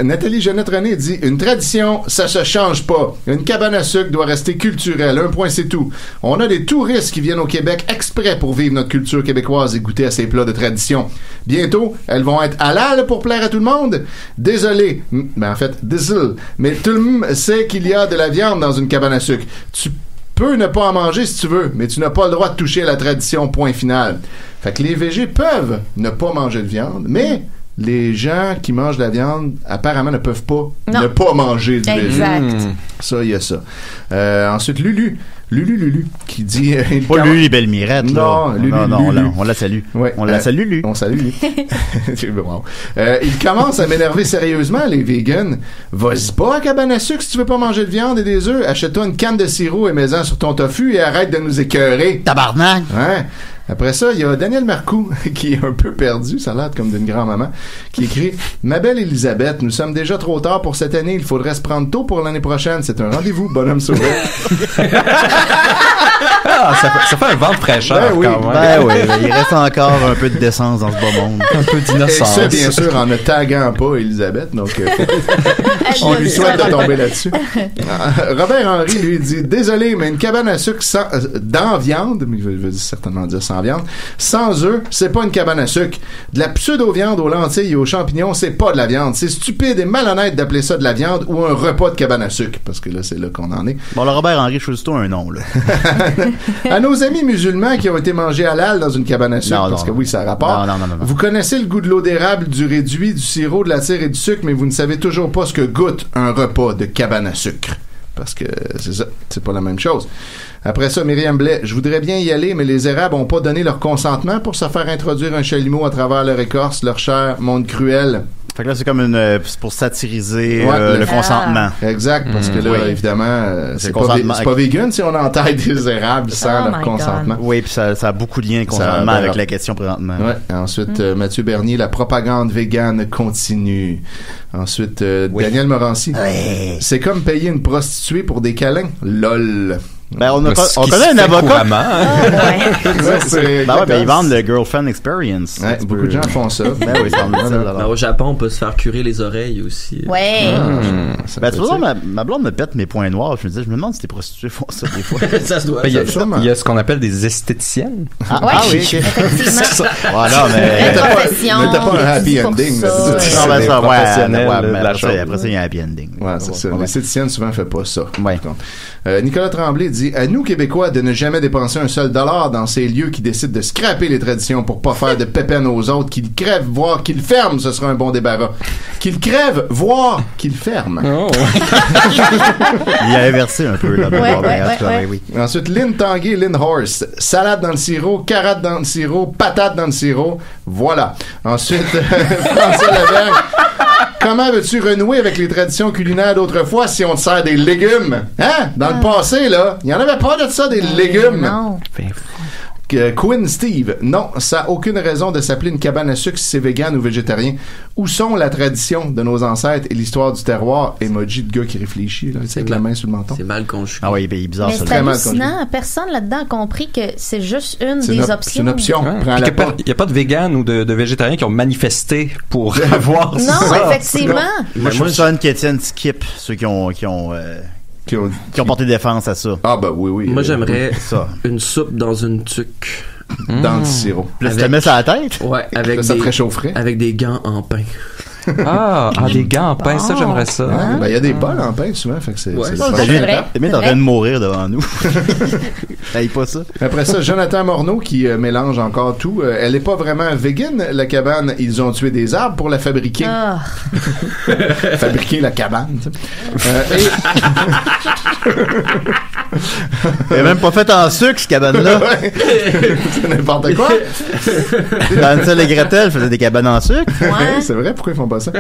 Nathalie Jeannette René dit, une tradition, ça se change pas. Une cabane à sucre doit rester culturelle. Un point, c'est tout. On a des touristes qui viennent au Québec exprès pour vivre notre culture québécoise et goûter à ces plats de tradition. Bientôt, elles vont être halal pour plaire à tout le monde. Désolé. Ben, en fait, désolé. Mais tout le monde sait qu'il y a de la viande dans une cabane à sucre. Tu peux ne pas en manger si tu veux, mais tu n'as pas le droit de toucher à la tradition, point final. Fait que les végés peuvent ne pas manger de viande, mais les gens qui mangent de la viande, apparemment, ne peuvent pas ne pas manger du végé. Exact. Ça, il y a ça. Ensuite, Lulu, qui dit... pas Lulu Belle-Mirette, non, là. Lulu, on la salue. Ouais, on la salue, Lulu. On salue, Lulu. Wow. Il commence à m'énerver sérieusement, les vegans. Vas-y pas à cabane à sucre si tu veux pas manger de viande et des œufs. Achète-toi une canne de sirop et mets-en sur ton tofu et arrête de nous écœurer. Tabarnak! Ouais. Après ça, il y a Daniel Marcoux, qui est un peu perdu, ça a l'air comme d'une grand-maman, qui écrit « Ma belle Elisabeth, nous sommes déjà trop tard pour cette année, il faudrait se prendre tôt pour l'année prochaine. C'est un rendez-vous, bonhomme sauvé. » ça fait un vent de fraîcheur, ben oui, quand même. Ben oui, il reste encore un peu de décence dans ce beau monde. Un peu d'innocence. Et ça, bien sûr, en ne taguant pas Elisabeth, donc on lui souhaite de tomber là-dessus. Robert Henry, lui, dit « Désolé, mais une cabane à sucre dans viande, mais il veut certainement dire sans viande, sans œufs, c'est pas une cabane à sucre. De la pseudo-viande aux lentilles et aux champignons, c'est pas de la viande. C'est stupide et malhonnête d'appeler ça de la viande ou un repas de cabane à sucre, parce que là, c'est là qu'on en est. » Bon, le Robert Henry, choisis-toi un nom, là. À nos amis musulmans qui ont été mangés halal dans une cabane à sucre, parce que oui, ça rapporte. Non. Vous connaissez le goût de l'eau d'érable, du réduit, du sirop, de la tire et du sucre, mais vous ne savez toujours pas ce que goûte un repas de cabane à sucre. Parce que c'est ça, c'est pas la même chose. Après ça, Myriam Blais, je voudrais bien y aller, mais les Arabes ont pas donné leur consentement pour se faire introduire un chalumeau à travers leur écorce, leur chair, monde cruel. Fait que là, c'est comme c'est pour satiriser le consentement. Exact, parce que là, évidemment, c'est pas vegan si on entaille des érables sans leur consentement. Oui, puis ça a beaucoup de liens consentement avec la question présentement. Ouais. Ensuite, Mathieu Bernier, la propagande végane continue. Ensuite, Daniel Morancy. Ouais. C'est comme payer une prostituée pour des câlins. LOL. Ben, on connaît un avocat. Ils vendent le girlfriend experience. Ouais, beaucoup de gens font ça. Ben oui, au Japon, on peut se faire curer les oreilles aussi. Ouais. Ben, tu vois, ma blonde me pète mes points noirs. Je me demande si les prostituées font ça des fois. Ça se doit. Il y a ce qu'on appelle des esthéticiennes. Ah oui, effectivement. Voilà, mais t'as pas un happy ending. Après ça, il y a un happy ending. Ouais, c'est ça. L'esthéticienne souvent fait pas ça. Nicolas Tremblay dit à nous Québécois de ne jamais dépenser un seul dollar dans ces lieux qui décident de scraper les traditions pour pas faire de pépène aux autres, qu'ils crèvent voire qu'ils ferment, ce sera un bon débarras. Qu'ils crèvent voire qu'ils ferment. Il a inversé un peu là. Oui. Ensuite Lynn Tanguay, Lynn Horse, salade dans le sirop, carotte dans le sirop, patate dans le sirop, voilà. Ensuite François Lavergne, comment veux-tu renouer avec les traditions culinaires d'autrefois si on te sert des légumes? Hein? Dans le passé, là, il n'y en avait pas de ça, des légumes. Non. Quinn Steve, non, ça n'a aucune raison de s'appeler une cabane à sucre si c'est vegan ou végétarien. Où sont la tradition de nos ancêtres et l'histoire du terroir? Emoji de gars qui réfléchit, là, avec la main sur le menton. C'est mal conçu. Ah oui, il est bizarre. Mais c'est hallucinant. Personne là-dedans a compris que c'est juste une des options. C'est une option. Il n'y a pas de véganes ou de végétariens qui ont manifesté pour avoir ça. Non, effectivement. Moi, je trouve ça qu'Étienne skip ceux qui ont porté défense à ça. Ah, ben oui. Moi, j'aimerais une soupe dans une tuque. Dans le sirop. Là, tu te mets ça à la tête? Ouais, avec ça te réchaufferait. Avec des gants en pain. Des gants en pain, ça, j'aimerais ça. Il y a des bols en pain souvent, fait que c'est vrai. T'es mis en train de mourir devant nous. T'ailles pas ça. Après ça, Jonathan Morneau qui mélange encore tout. Elle est pas vraiment vegan, la cabane. Ils ont tué des arbres pour la fabriquer. Fabriquer la cabane. Elle est même pas faite en sucre, cette cabane-là. C'est n'importe quoi. Hansel et Gretel faisaient des cabanes en sucre. Ouais. C'est vrai, pourquoi ils font pas ça?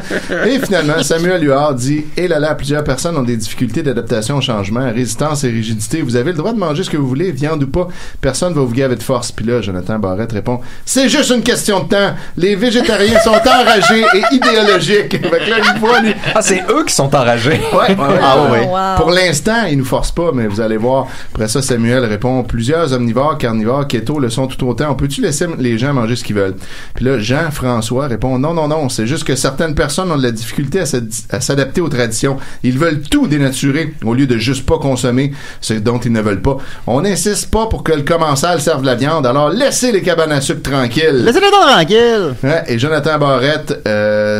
Et finalement, Samuel Huard dit « Eh là là, plusieurs personnes ont des difficultés d'adaptation au changement, résistance et rigidité. Vous avez le droit de manger ce que vous voulez, viande ou pas. Personne va vous guider avec force. » Puis là, Jonathan Barrette répond « C'est juste une question de temps. Les végétariens sont enragés et idéologiques. » Fait que là, une fois, c'est eux qui sont enragés. Ouais. Wow. Pour l'instant, ils nous forcent pas, mais vous allez voir. Après ça, Samuel répond « Plusieurs omnivores, carnivores, keto le sont tout autant. On peut-tu laisser les gens manger ce qu'ils veulent? » Puis là, Jean-François répond « Non, c'est juste que certaines personnes ont de la difficulté à s'adapter aux traditions. Ils veulent tout dénaturer au lieu de juste pas consommer ce dont ils ne veulent pas. On n'insiste pas pour que le commensal serve la viande, alors laissez les cabanes à sucre tranquilles. » Laissez-les donc tranquilles! Ouais, et Jonathan Barrette,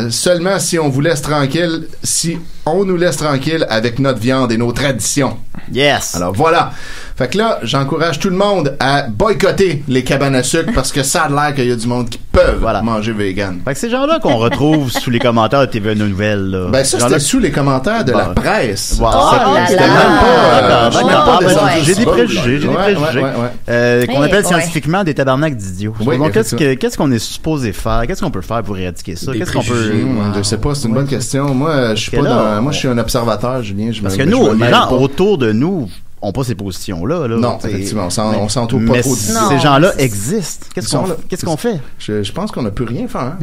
seulement si on vous laisse tranquille, si on nous laisse tranquille avec notre viande et nos traditions. Yes! Alors voilà. Fait que là, j'encourage tout le monde à boycotter les cabanes à sucre parce que ça a l'air qu'il y a du monde qui peuvent manger vegan. Fait que ces gens-là qu'on retrouve sous les commentaires de TV Nouvelles, là. Ben ça, c'était sous les commentaires de la presse. C'était même pas j'ai des préjugés. Qu'on appelle scientifiquement des tabarnaks d'idiots. Donc, qu'est-ce qu'on est supposé faire? Qu'est-ce qu'on peut faire pour éradiquer ça? Qu'est-ce qu'on peut... Je sais pas, c'est une bonne question. Moi, je suis pas dans... Moi, je suis un observateur, Julien. Parce que nous, les gens autour de nous ont pas ces positions-là. Non, effectivement, on s'entoure pas trop. Ces gens-là existent. Qu'est-ce qu'on fait? Je pense qu'on ne peut rien faire.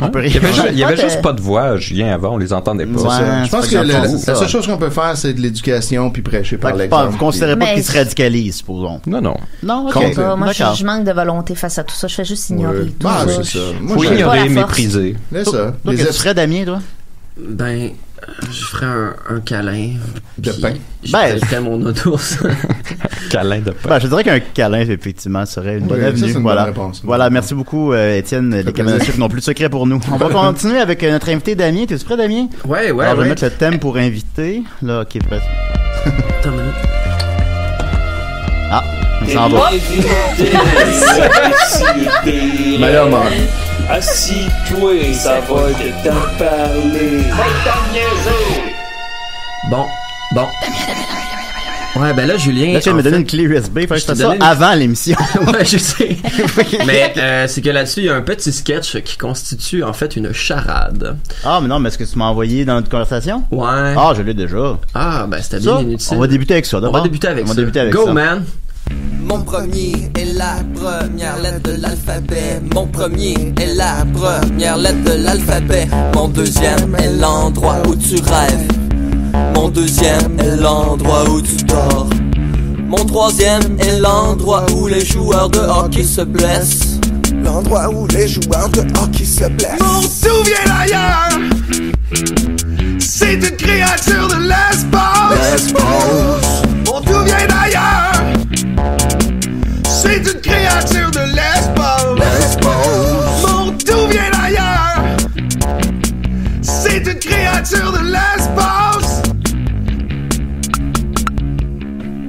Il y avait juste pas de voix, Julien, avant, on les entendait pas. Je pense que la seule chose qu'on peut faire, c'est de l'éducation puis prêcher par l'exemple. Vous considérez pas qu'ils se radicalisent, supposons? Non. Non, moi, je manque de volonté face à tout ça. Je fais juste ignorer tout ça. C'est ça. Faut ignorer, mépriser. C'est ça. Qu'est-ce que tu ferais, Damien, toi? Ben, je ferais un câlin de pain. Je ferais mon ours. Câlin de pain. Je dirais qu'un câlin, effectivement, serait une bonne avenue. Voilà, merci beaucoup, Étienne. Les cabanes à sucre n'ont plus de secret pour nous. On va continuer avec notre invité Damien. T'es-tu prêt, Damien? Ouais. Alors, je vais mettre le thème pour inviter. Là, ok, prêt. Attends une minute. Ah, on s'en va. Meilleur moment. Assis-toi, ça va te t'en parler. Bon. Ouais, ben là, Julien. Là, tu viens de me donner une clé USB, il fallait que je fasse ça avant l'émission. Ouais, je sais. Mais c'est que là-dessus, il y a un petit sketch qui constitue en fait une charade. Ah, mais non, mais est-ce que tu m'as envoyé dans notre conversation? Ouais. Ah, je l'ai déjà. Ah, ben c'était bien inutile. On va débuter avec ça, d'abord. On va débuter avec ça. Go, man! Mon premier est la première lettre de l'alphabet. Mon premier est la première lettre de l'alphabet. Mon deuxième est l'endroit où tu rêves. Mon deuxième est l'endroit où tu dors. Mon troisième est l'endroit où les joueurs de hockey se blessent. L'endroit où les joueurs de hockey se blessent. Mon tout vient d'ailleurs. C'est une créature de l'espace. Mon tout vient d'ailleurs. C'est une créature de l'espace. Mon tout vient d'ailleurs. C'est une créature de l'espace.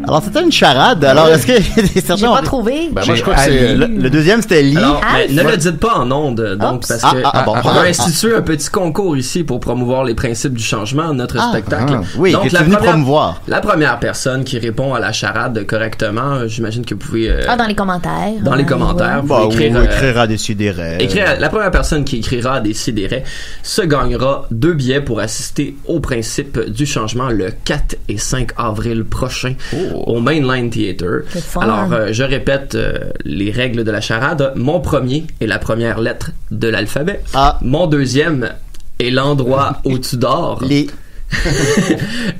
Alors, c'était une charade. Alors, est-ce que certains J'ai pas trouvé. Ben, moi, je crois que c'est... Le deuxième, c'était Lee. Alors, mais ne le dites pas en ondes, donc, parce que on va instituer un petit concours ici pour promouvoir les principes du changement, notre spectacle. Oui, donc, que tu es venu promouvoir. La première personne qui répond à la charade correctement, j'imagine que vous pouvez... dans les commentaires. Dans les commentaires. Bah, ou écrire à Décideret. La première personne qui écrira à Décideret se gagnera 2 billets pour assister au principe du changement le 4 et 5 avril prochain. Au Mainline Theater. Alors, je répète les règles de la charade. Mon premier est la première lettre de l'alphabet. Mon deuxième est l'endroit où tu dors.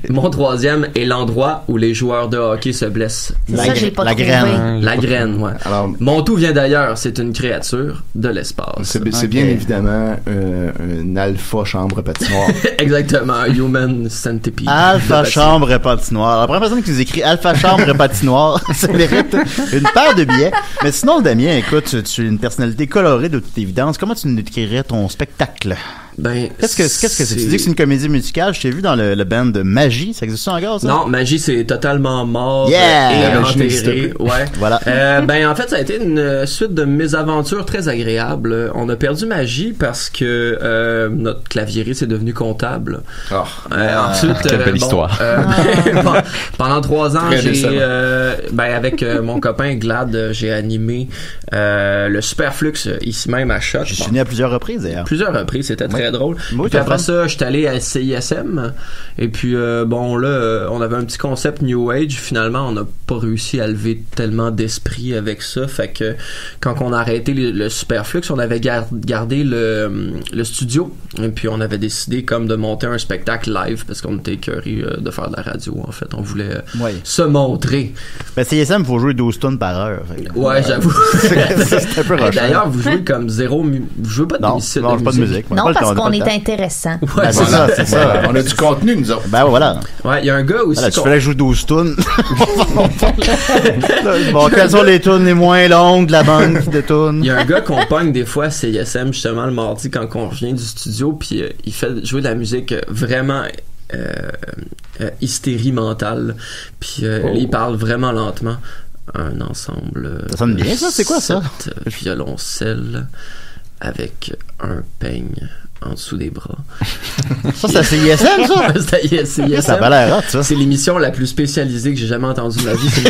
Mon troisième est l'endroit où les joueurs de hockey se blessent. La graine. La graine, ouais. Alors, mon tout vient d'ailleurs, c'est une créature de l'espace. C'est bien évidemment un alpha chambre patinoire. Exactement, Human Centipede. Alpha chambre patinoire. La première personne qui nous écrit Alpha chambre patinoire, ça mérite une paire de billets. Mais sinon, Damien, écoute, tu es une personnalité colorée de toute évidence. Comment tu nous décrirais ton spectacle? Ben, qu'est-ce que c'est? Tu dis que c'est une comédie musicale. Je t'ai vu dans le band de Magie. Ça existe encore, ça? Non, Magie, c'est totalement mort et enterré. Ouais. Voilà. Ben, en fait, ça a été une suite de mésaventures très agréables. On a perdu Magie parce que notre claviériste est devenu comptable. Ensuite, quelle belle histoire. Pendant 3 ans, avec mon copain Glad, j'ai animé le Superflux ici même à Choc. Je suis venu à plusieurs reprises, d'ailleurs. Plusieurs reprises, c'était très drôle. Puis après ça, j'étais allé à CISM. Et puis, on avait un petit concept New Age. Finalement, on n'a pas réussi à lever tellement d'esprit avec ça. Fait que quand on a arrêté le Superflux, on avait gardé le studio. Et puis, on avait décidé comme de monter un spectacle live parce qu'on était écœurés de faire de la radio. En fait, on voulait se montrer. Ben, CISM, il faut jouer 12 tonnes par heure. Ouais, j'avoue. C'est un peu rushant. D'ailleurs, vous jouez comme vous jouez pas de musique. Non, pas de musique. Non, parce qu'on est intéressant. Ouais, c'est ça. On a du contenu, nous autres. Ben voilà. Ouais, il y a un gars aussi. Tu fallait que je joue 12 tunes. Bon, quelles sont les tunes les moins longues de la banque de tunes? Il y a un gars qu'on pogne des fois à CISM, justement, le mardi, quand on revient du studio, puis il fait jouer de la musique vraiment hystérie mentale. Puis il parle vraiment lentement. Un ensemble. Ça sonne bien, ça? C'est quoi, ça? Violoncelle avec un peigne en dessous des bras. Ça, c'est CISM, ça? C'est CISM. Ça a pas l'air hot, ça. C'est l'émission la plus spécialisée que j'ai jamais entendue de ma vie. C'est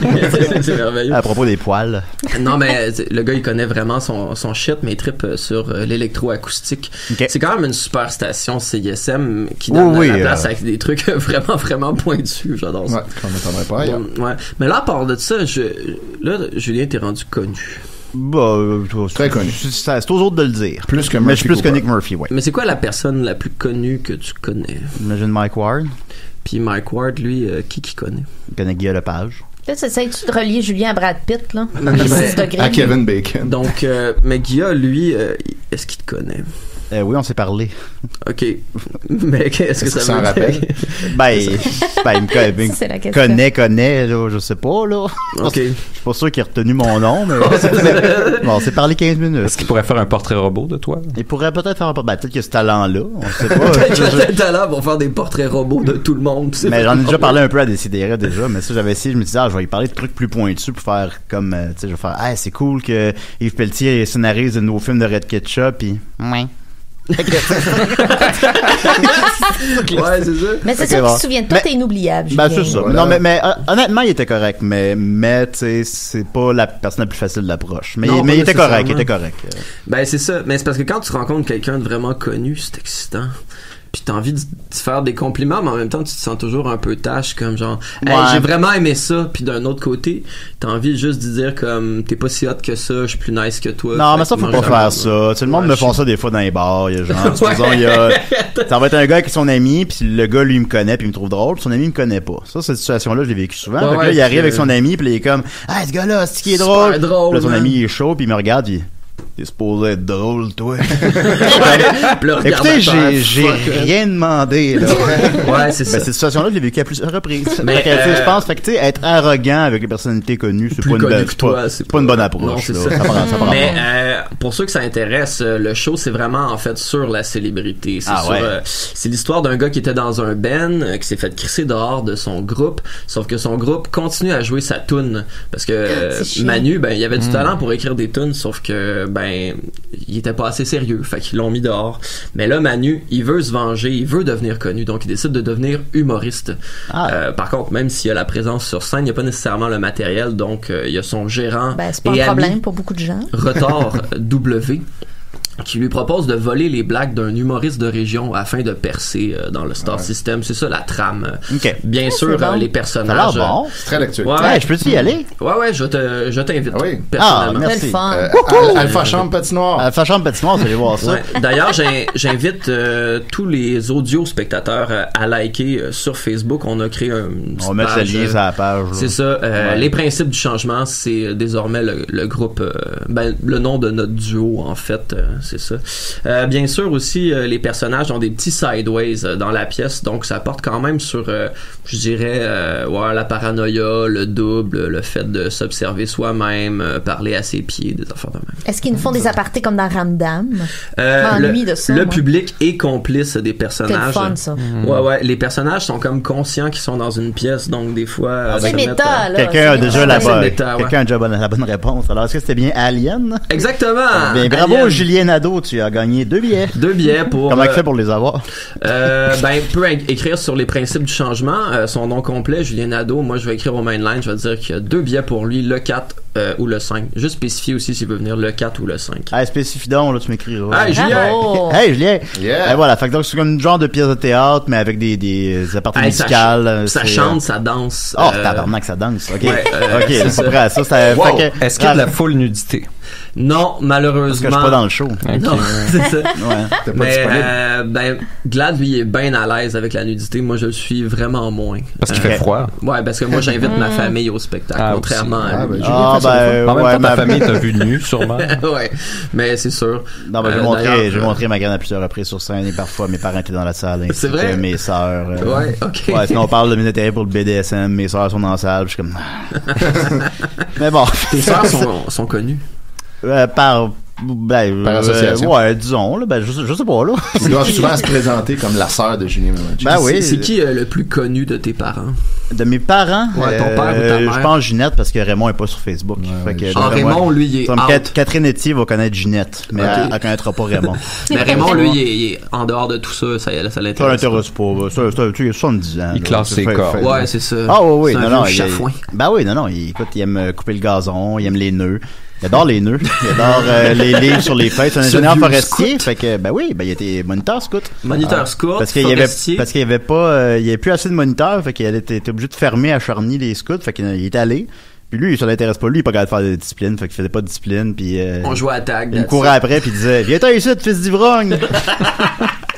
merveilleux. C'est merveilleux. À propos des poils. Non, mais le gars, il connaît vraiment son shit, mais il trippe sur l'électroacoustique. Okay. C'est quand même une super station CISM qui donne la place avec des trucs vraiment, vraiment pointus. J'adore ça. Ouais, on m'attendrait pas ailleurs. Ouais. Mais là, à part de ça, Julien, t'es rendu connu. Bah, très connu. C'est aux autres de le dire. Plus que Murphy. Mais je suis plus Cooper. connu que Murphy, ouais. Mais c'est quoi la personne la plus connue que tu connais? J'imagine Mike Ward. Puis Mike Ward, lui, qui connaît? Il connaît Guillaume Lepage. Là, t'essayes-tu de relier Julien à Brad Pitt, là? À Kevin Bacon. Donc, mais Guillaume, lui, est-ce qu'il te connaît? Oui, on s'est parlé. OK. Mais qu'est-ce que ça me rappelle? Il me connaît, là, je sais pas, là. OK. Je suis pas sûr qu'il a retenu mon nom, mais bon, on s'est parlé 15 minutes. Est-ce qu'il pourrait faire un portrait robot de toi? Il pourrait peut-être faire un portrait, peut-être qu'il a ce talent-là, on sait pas. Peut-être qu'il a ce talent pour faire des portraits robots de tout le monde. Mais j'en ai déjà parlé un peu à Décideret déjà, mais ça, j'avais essayé, je me disais, je vais y parler de trucs plus pointus pour faire comme, tu sais, je vais faire, c'est cool que Yves Pelletier scénarise de nouveaux films de Red Ketchup, pis, Ouais, c'est ça. Mais c'est sûr qu'il se souvient de toi, t'es inoubliable. Ben, c'est ça. Voilà. Non, mais honnêtement, il était correct. Mais tu sais, c'est pas la personne la plus facile d'approche. Mais il était correct, Ben, c'est ça. Mais c'est parce que quand tu rencontres quelqu'un de vraiment connu, c'est excitant. Puis t'as envie de faire des compliments, mais en même temps tu te sens toujours un peu tâche, comme genre hey, j'ai vraiment aimé ça. Puis d'un autre côté t'as envie juste de dire comme t'es pas si hot que ça, je suis plus nice que toi. Non, mais ça faut pas faire ça. Tu sais, le monde me font ça des fois dans les bars. Il y a genre ça va être un gars qui est son ami, puis le gars lui me connaît puis il me trouve drôle, puis son ami me connaît pas. Ça, cette situation là je l'ai vécu souvent. Fait que là il arrive avec son ami, puis il est comme ah ce gars là c'est qui est drôle. Puis là son ami il est chaud, puis il me regarde, puis t'es supposé être drôle, toi. Écoutez, j'ai rien demandé, là. Ouais, c'est ça. Cette situation-là, je l'ai vécue à plusieurs reprises. Mais, je pense, fait que, tu sais, être arrogant avec les personnalités connues, c'est pas une bonne approche, non, là. Ça prend mais, pour ceux que ça intéresse, le show, c'est vraiment, en fait, sur la célébrité. C'est l'histoire d'un gars qui était dans un band, qui s'est fait crisser dehors de son groupe, sauf que son groupe continue à jouer sa toune. Parce que Manu, ben, il avait du talent pour écrire des tounes, sauf que, il était pas assez sérieux, fait qu'ils l'ont mis dehors. Mais là, Manu, il veut se venger, il veut devenir connu, donc il décide de devenir humoriste. Par contre, même s'il y a la présence sur scène, il n'y a pas nécessairement le matériel, donc il y a son gérant c'est pas un problème pour beaucoup de gens. Retard W, qui lui propose de voler les blagues d'un humoriste de région afin de percer dans le star system. C'est ça la trame. Bien sûr, les personnages. Bon. C'est très d'actualité. Je peux y aller? Ouais, je t'invite. Personnellement. Merci. Alpha Chambre Patinoire. Alpha Chambre Patinoire, vous allez voir ça. D'ailleurs, j'invite tous les audio spectateurs à liker sur Facebook. On a créé on met le lien sur la page. C'est ça. Les principes du changement, c'est désormais le groupe, le nom de notre duo, en fait. C'est ça. Bien sûr aussi, les personnages ont des petits sideways dans la pièce, donc ça porte quand même sur, je dirais, la paranoïa, le double, le fait de s'observer soi-même, parler à ses pieds, des affaires de même. Est-ce qu'ils nous font des apartés comme dans Ramdam? Le public est complice des personnages. C'est le fun, ça. Ouais, les personnages sont comme conscients qu'ils sont dans une pièce, donc des fois... c'est méta, là. Quelqu'un a déjà la bonne réponse. Alors, est-ce que c'était bien Alien? Exactement! Bien, bravo, Julien Nadeau, tu as gagné 2 billets. 2 billets pour... Comment il fait pour les avoir? Il peut écrire sur les principes du changement. Son nom complet, Julien Nadeau. Moi, je vais écrire au mainline. Je vais dire qu'il y a 2 billets pour lui, le 4 ou le 5. Juste spécifier aussi s'il veut venir le 4 ou le 5. Spécifie donc, là, tu m'écriras. Hey, Julien! Hey, Julien! Yeah. Voilà, fait que donc c'est comme une genre de pièce de théâtre, mais avec des apartés musicales. Ça chante, ça danse. Oh, tabarnak, ça danse. OK. OK, c'est pas prêt à ça. Est-ce qu'il y a de la full nudité? Non, malheureusement. Parce que je suis pas dans le show. Non, c'est ça. T'es pas disponible. Glad, lui, il est bien à l'aise avec la nudité. Moi, je le suis vraiment moins. Parce qu'il fait froid. Ouais, parce que moi, j'invite ma famille au spectacle, contrairement à lui. En même temps, ta famille t'a vu nu, sûrement. Ouais, mais c'est sûr. Non, j'ai montré ma graine à plusieurs reprises sur scène et parfois mes parents étaient dans la salle. C'est vrai? Mes sœurs. Ouais, ok. Ouais, sinon on parle de militaire pour le BDSM, mes sœurs sont dans la salle, je suis comme... Mais bon. Tes sœurs sont connues? Par association. Disons, là, je sais pas, là. Il doit souvent se présenter comme la sœur de Julien Mélenchon. Oui. C'est qui le plus connu de tes parents? De mes parents? Ouais, ton père ou ta mère? Je pense Ginette parce que Raymond est pas sur Facebook. Raymond, lui, il est out. Catherine Etier va connaître Ginette, mais elle connaîtra pas Raymond. Mais Raymond, lui, il est en dehors de tout ça, ça l'intéresse. Ça l'intéresse pas. Ça, il a 70 ans. Il classe ses corps. Ouais, c'est ça. Ah oui, non. Chafouin. Écoute, il aime couper le gazon, il aime les nœuds. Il adore les nœuds. Il adore les livres sur les feuilles. C'est un ingénieur forestier. Fait que, il était moniteur scout. Moniteur scout. Parce qu'il y avait pas, il y avait plus assez de moniteurs. Fait qu'il était obligé de fermer à Charny les scouts. Fait qu'il est allé. Puis lui, ça l'intéresse pas. Lui, il est pas capable de faire de discipline. Fait qu'il faisait pas de discipline. Puis, on jouait à tag. Il me courait après. Puis il disait, viens-t'en ici, fils d'ivrogne. Puis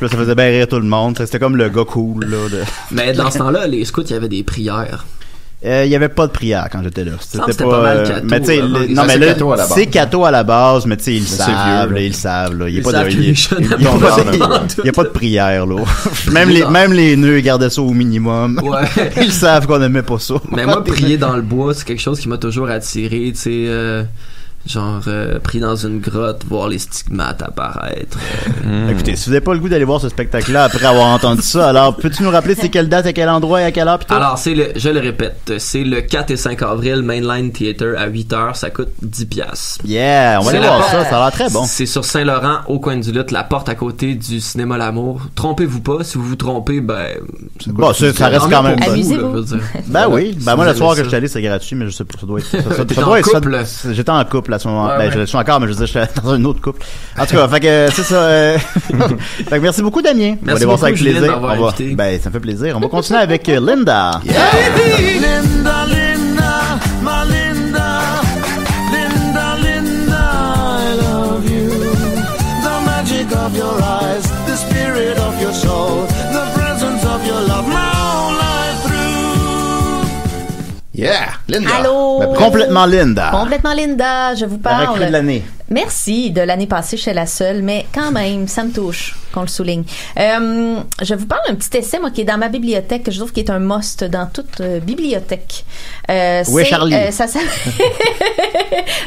là, ça faisait bien rire tout le monde. C'était comme le gars cool, là. Mais dans ce temps-là, les scouts, il y avait des prières. Il y avait pas de prière quand j'étais là. C'était pas mal catho. Mais tu sais, non mais là c'est catho à la base, mais tu sais ils le savent là, il y a pas de prière là. Même les nœuds gardaient ça au minimum. Ouais. Ils savent qu'on aimait pas ça. Mais moi prier dans le bois, c'est quelque chose qui m'a toujours attiré, tu sais genre pris dans une grotte, voir les stigmates apparaître. Écoutez, si vous n'avez pas le goût d'aller voir ce spectacle-là après avoir entendu ça, alors peux-tu nous rappeler c'est quelle date, à quel endroit et à quelle heure? Alors, je le répète, c'est le 4 et 5 avril, Mainline Theatre à 8h, ça coûte 10$. Yeah, on va aller voir ça, ça a l'air très bon. C'est sur Saint-Laurent, au coin du Lutte, la porte à côté du cinéma L'Amour. Trompez-vous pas, si vous vous trompez, bon, ça reste quand même amusez-vous. Ben oui, moi le soir que je suis allé c'est gratuit, mais je sais pas, ça doit être j'étais en couple à ce moment. Je suis encore, mais je veux dire, j'étais dans une autre couple. En tout cas, fait que c'est ça. Fait que merci beaucoup, Damien. Merci on va aller voir ça avec plaisir. Ça me fait plaisir. On va continuer avec Linda. Yeah. Linda, Linda, my Linda, Linda, Linda, I love you. The magic of your eyes, the spirit of your soul, the presence of your love, my whole life through. Yeah, Linda. Allô. Complètement Linda. Complètement Linda, je vous parle. La de l'année. Merci. De l'année passée, j'étais la seule, mais quand même, ça me touche qu'on le souligne. Je vous parle d'un petit essai, moi, qui est dans ma bibliothèque, que je trouve qui est un must dans toute bibliothèque. Où est Charlie?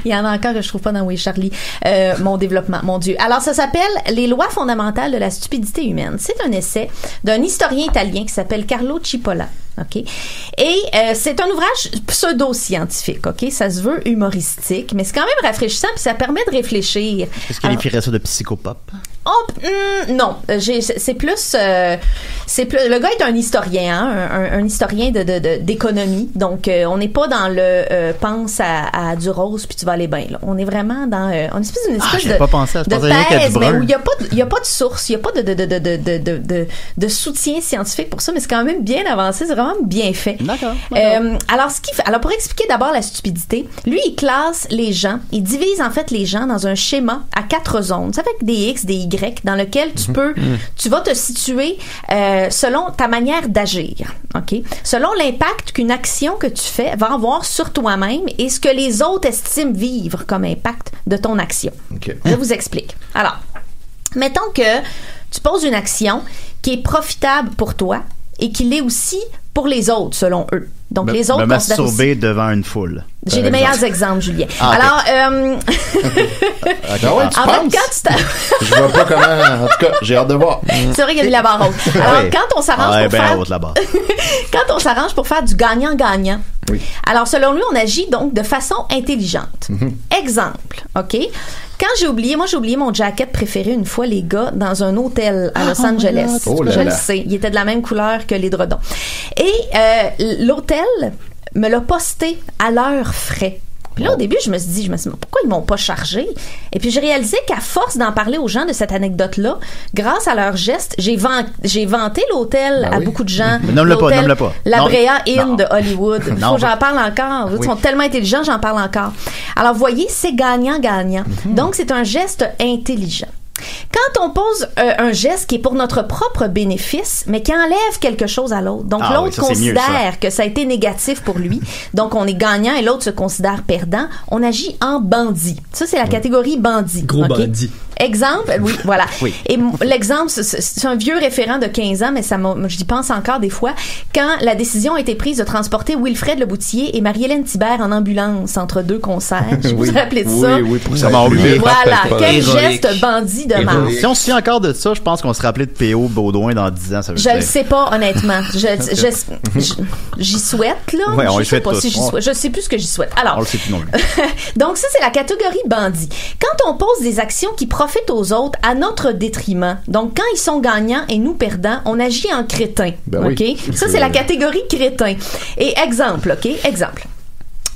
Il y en a encore que je trouve pas dans Où est Charlie. Mon développement, mon Dieu. Alors, ça s'appelle Les lois fondamentales de la stupidité humaine. C'est un essai d'un historien italien qui s'appelle Carlo Cipolla. OK? Et c'est un ouvrage pseudo-scientifique, OK? Ça se veut humoristique, mais c'est quand même rafraîchissant, puis ça permet de réfléchir. Est-ce qu'il écrirait ça de psychopop? Non, c'est plus le gars est un historien, un historien d'économie. Donc on n'est pas dans le pense à du rose puis tu vas aller bien là. On est vraiment dans une espèce de pas pensé à ça. De thèse, mais où il y a pas de source, il y a pas de soutien scientifique pour ça, mais c'est quand même bien avancé, c'est vraiment bien fait. D'accord. Alors pour expliquer d'abord la stupidité, lui il classe les gens, il divise en fait les gens dans un schéma à 4 zones, ça fait des X, des Y, dans lequel tu vas te situer selon ta manière d'agir, ok? Selon l'impact qu'une action que tu fais va avoir sur toi-même et ce que les autres estiment vivre comme impact de ton action. Okay. Je vous explique. Alors, mettons que tu poses une action qui est profitable pour toi et qui l'est aussi pour les autres, selon eux. Donc, les autres considèrent masturber aussi... devant une foule. J'ai des meilleurs exemples, Julien. Alors, ouais, en fait, quand tu je vois pas comment... En tout cas, j'ai hâte de voir. C'est vrai qu'il y a mis la barre haute. Alors, quand on s'arrange pour faire... haute, la barre. Quand on s'arrange pour faire du gagnant-gagnant, oui. Alors, selon lui, on agit donc de façon intelligente. Exemple, OK? Quand j'ai oublié mon jacket préféré une fois, les gars, dans un hôtel à Los Angeles. Je le sais. Il était de la même couleur que l'édredon. Et l'hôtel me l'a posté à leurs frais. Puis là, au début, je me suis dit, pourquoi ils m'ont pas chargé? Et puis, j'ai réalisé qu'à force d'en parler aux gens de cette anecdote-là, grâce à leurs gestes, j'ai vanté l'hôtel à beaucoup de gens. Nomme-le pas. La Brea Inn de Hollywood. Il faut que j'en parle encore. Ils sont tellement intelligents, j'en parle encore. Alors, voyez, c'est gagnant-gagnant. Donc, c'est un geste intelligent. Quand on pose un geste qui est pour notre propre bénéfice, mais qui enlève quelque chose à l'autre. Donc, l'autre considère que ça a été négatif pour lui. Donc, on est gagnant et l'autre se considère perdant. On agit en bandit. Ça, c'est la catégorie bandit. Gros bandit. Exemple, oui, voilà. Oui. Et l'exemple, c'est un vieux référent de 15 ans, mais j'y pense encore des fois, quand la décision a été prise de transporter Wilfred Leboutillier et Marie-Hélène Thibert en ambulance entre deux concerts. Je vous rappelle de ça. Oui, pour que ça m'en oublie. Voilà, quel geste bandit de marde. Si on se souvient encore de ça, je pense qu'on se rappelait de P.O. Baudouin dans 10 ans. Ça veut je le sais pas, honnêtement. J'y souhaite, là. Ouais, on je sais pas tous. si j'y souhaite. Je sais plus ce que j'y souhaite. Alors. On le sait plus non plus. Donc, ça, c'est la catégorie bandit. Quand on pose des actions qui profitent aux autres à notre détriment, donc quand ils sont gagnants et nous perdants, on agit en crétin. OK? Oui. Ça, c'est la catégorie crétin. Et exemple.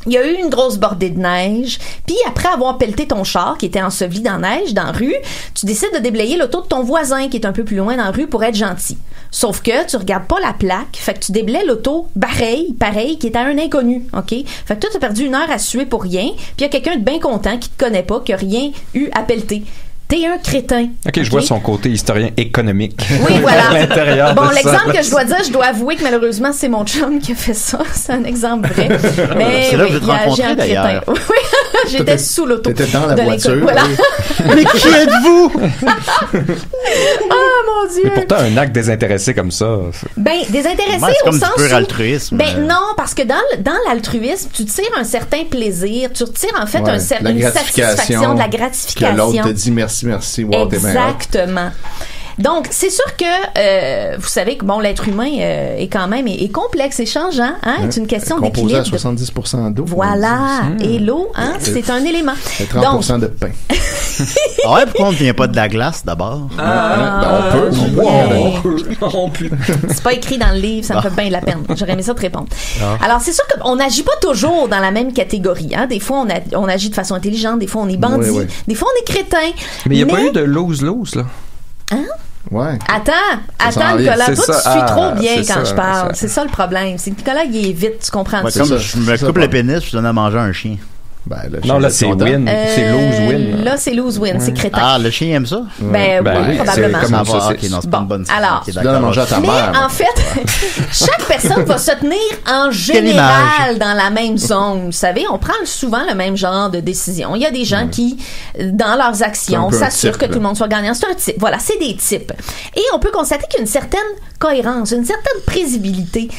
Il y a eu une grosse bordée de neige, puis après avoir pelleté ton char qui était enseveli dans la neige, dans la rue, tu décides de déblayer l'auto de ton voisin qui est un peu plus loin dans la rue pour être gentil. Sauf que tu regardes pas la plaque, fait que tu déblaies l'auto pareil, qui est à un inconnu, OK? Fait que toi, t'as perdu 1 heure à suer pour rien, puis il y a quelqu'un de bien content qui te connaît pas, qui a rien eu à pelleter. T'es un crétin. OK, je vois son côté historien économique. Oui, voilà. À l'intérieur bon, de l'exemple que je dois dire, je dois avouer que malheureusement, c'est mon chum qui a fait ça. C'est un exemple vrai. Mais c'est là que je vais te rencontrer, d'ailleurs. Oui. J'étais sous l'auto. T'étais dans la voiture. Voilà. Mais qui êtes-vous? Ah, mon Dieu. Mais pourtant, un acte désintéressé comme ça. Ben, désintéressé Moi, c'est au comme sens du pur où... altruisme. Ben non, parce que dans l'altruisme, tu tires un certain plaisir, tu retires en fait une satisfaction, de la gratification. Que l'autre te dit merci, wow, t'es bien. Exactement. Donc, c'est sûr que vous savez que bon, l'être humain est quand même est complexe et changeant. C'est une question d'équilibre. Composé à 70% d'eau. Voilà. Et l'eau, c'est un élément. Et 30% de pain. Ouais, pourquoi on ne vient pas de la glace d'abord? On peut. C'est pas écrit dans le livre, ça me fait bien de la peine. J'aurais aimé ça te répondre. Alors, c'est sûr qu'on n'agit pas toujours dans la même catégorie. Des fois, on agit de façon intelligente, des fois, on est bandit, des fois, on est crétin. Mais il n'y a pas eu de lose-lose, là? Ouais. Attends, Nicolas, toi, tu suis trop bien quand je parle. C'est ça le problème. C'est que Nicolas, il est vite, tu comprends ça? Comme je me coupe le pénis, je donne à manger un chien. Non, là, c'est win. C'est lose-win. Là, c'est lose-win. C'est crétin. Ah, le chien aime ça? Ben oui, probablement. Comme ça, ok, non, c'est pas une bonne alors, tu donnes à manger à ta mère. Mais en fait, chaque personne va se tenir en général dans la même zone. Vous savez, on prend souvent le même genre de décision. Il y a des gens qui, dans leurs actions, s'assurent que tout le monde soit gagnant. C'est un type. Voilà, c'est des types. Et on peut constater qu'il y a une certaine cohérence, une certaine prévisibilité,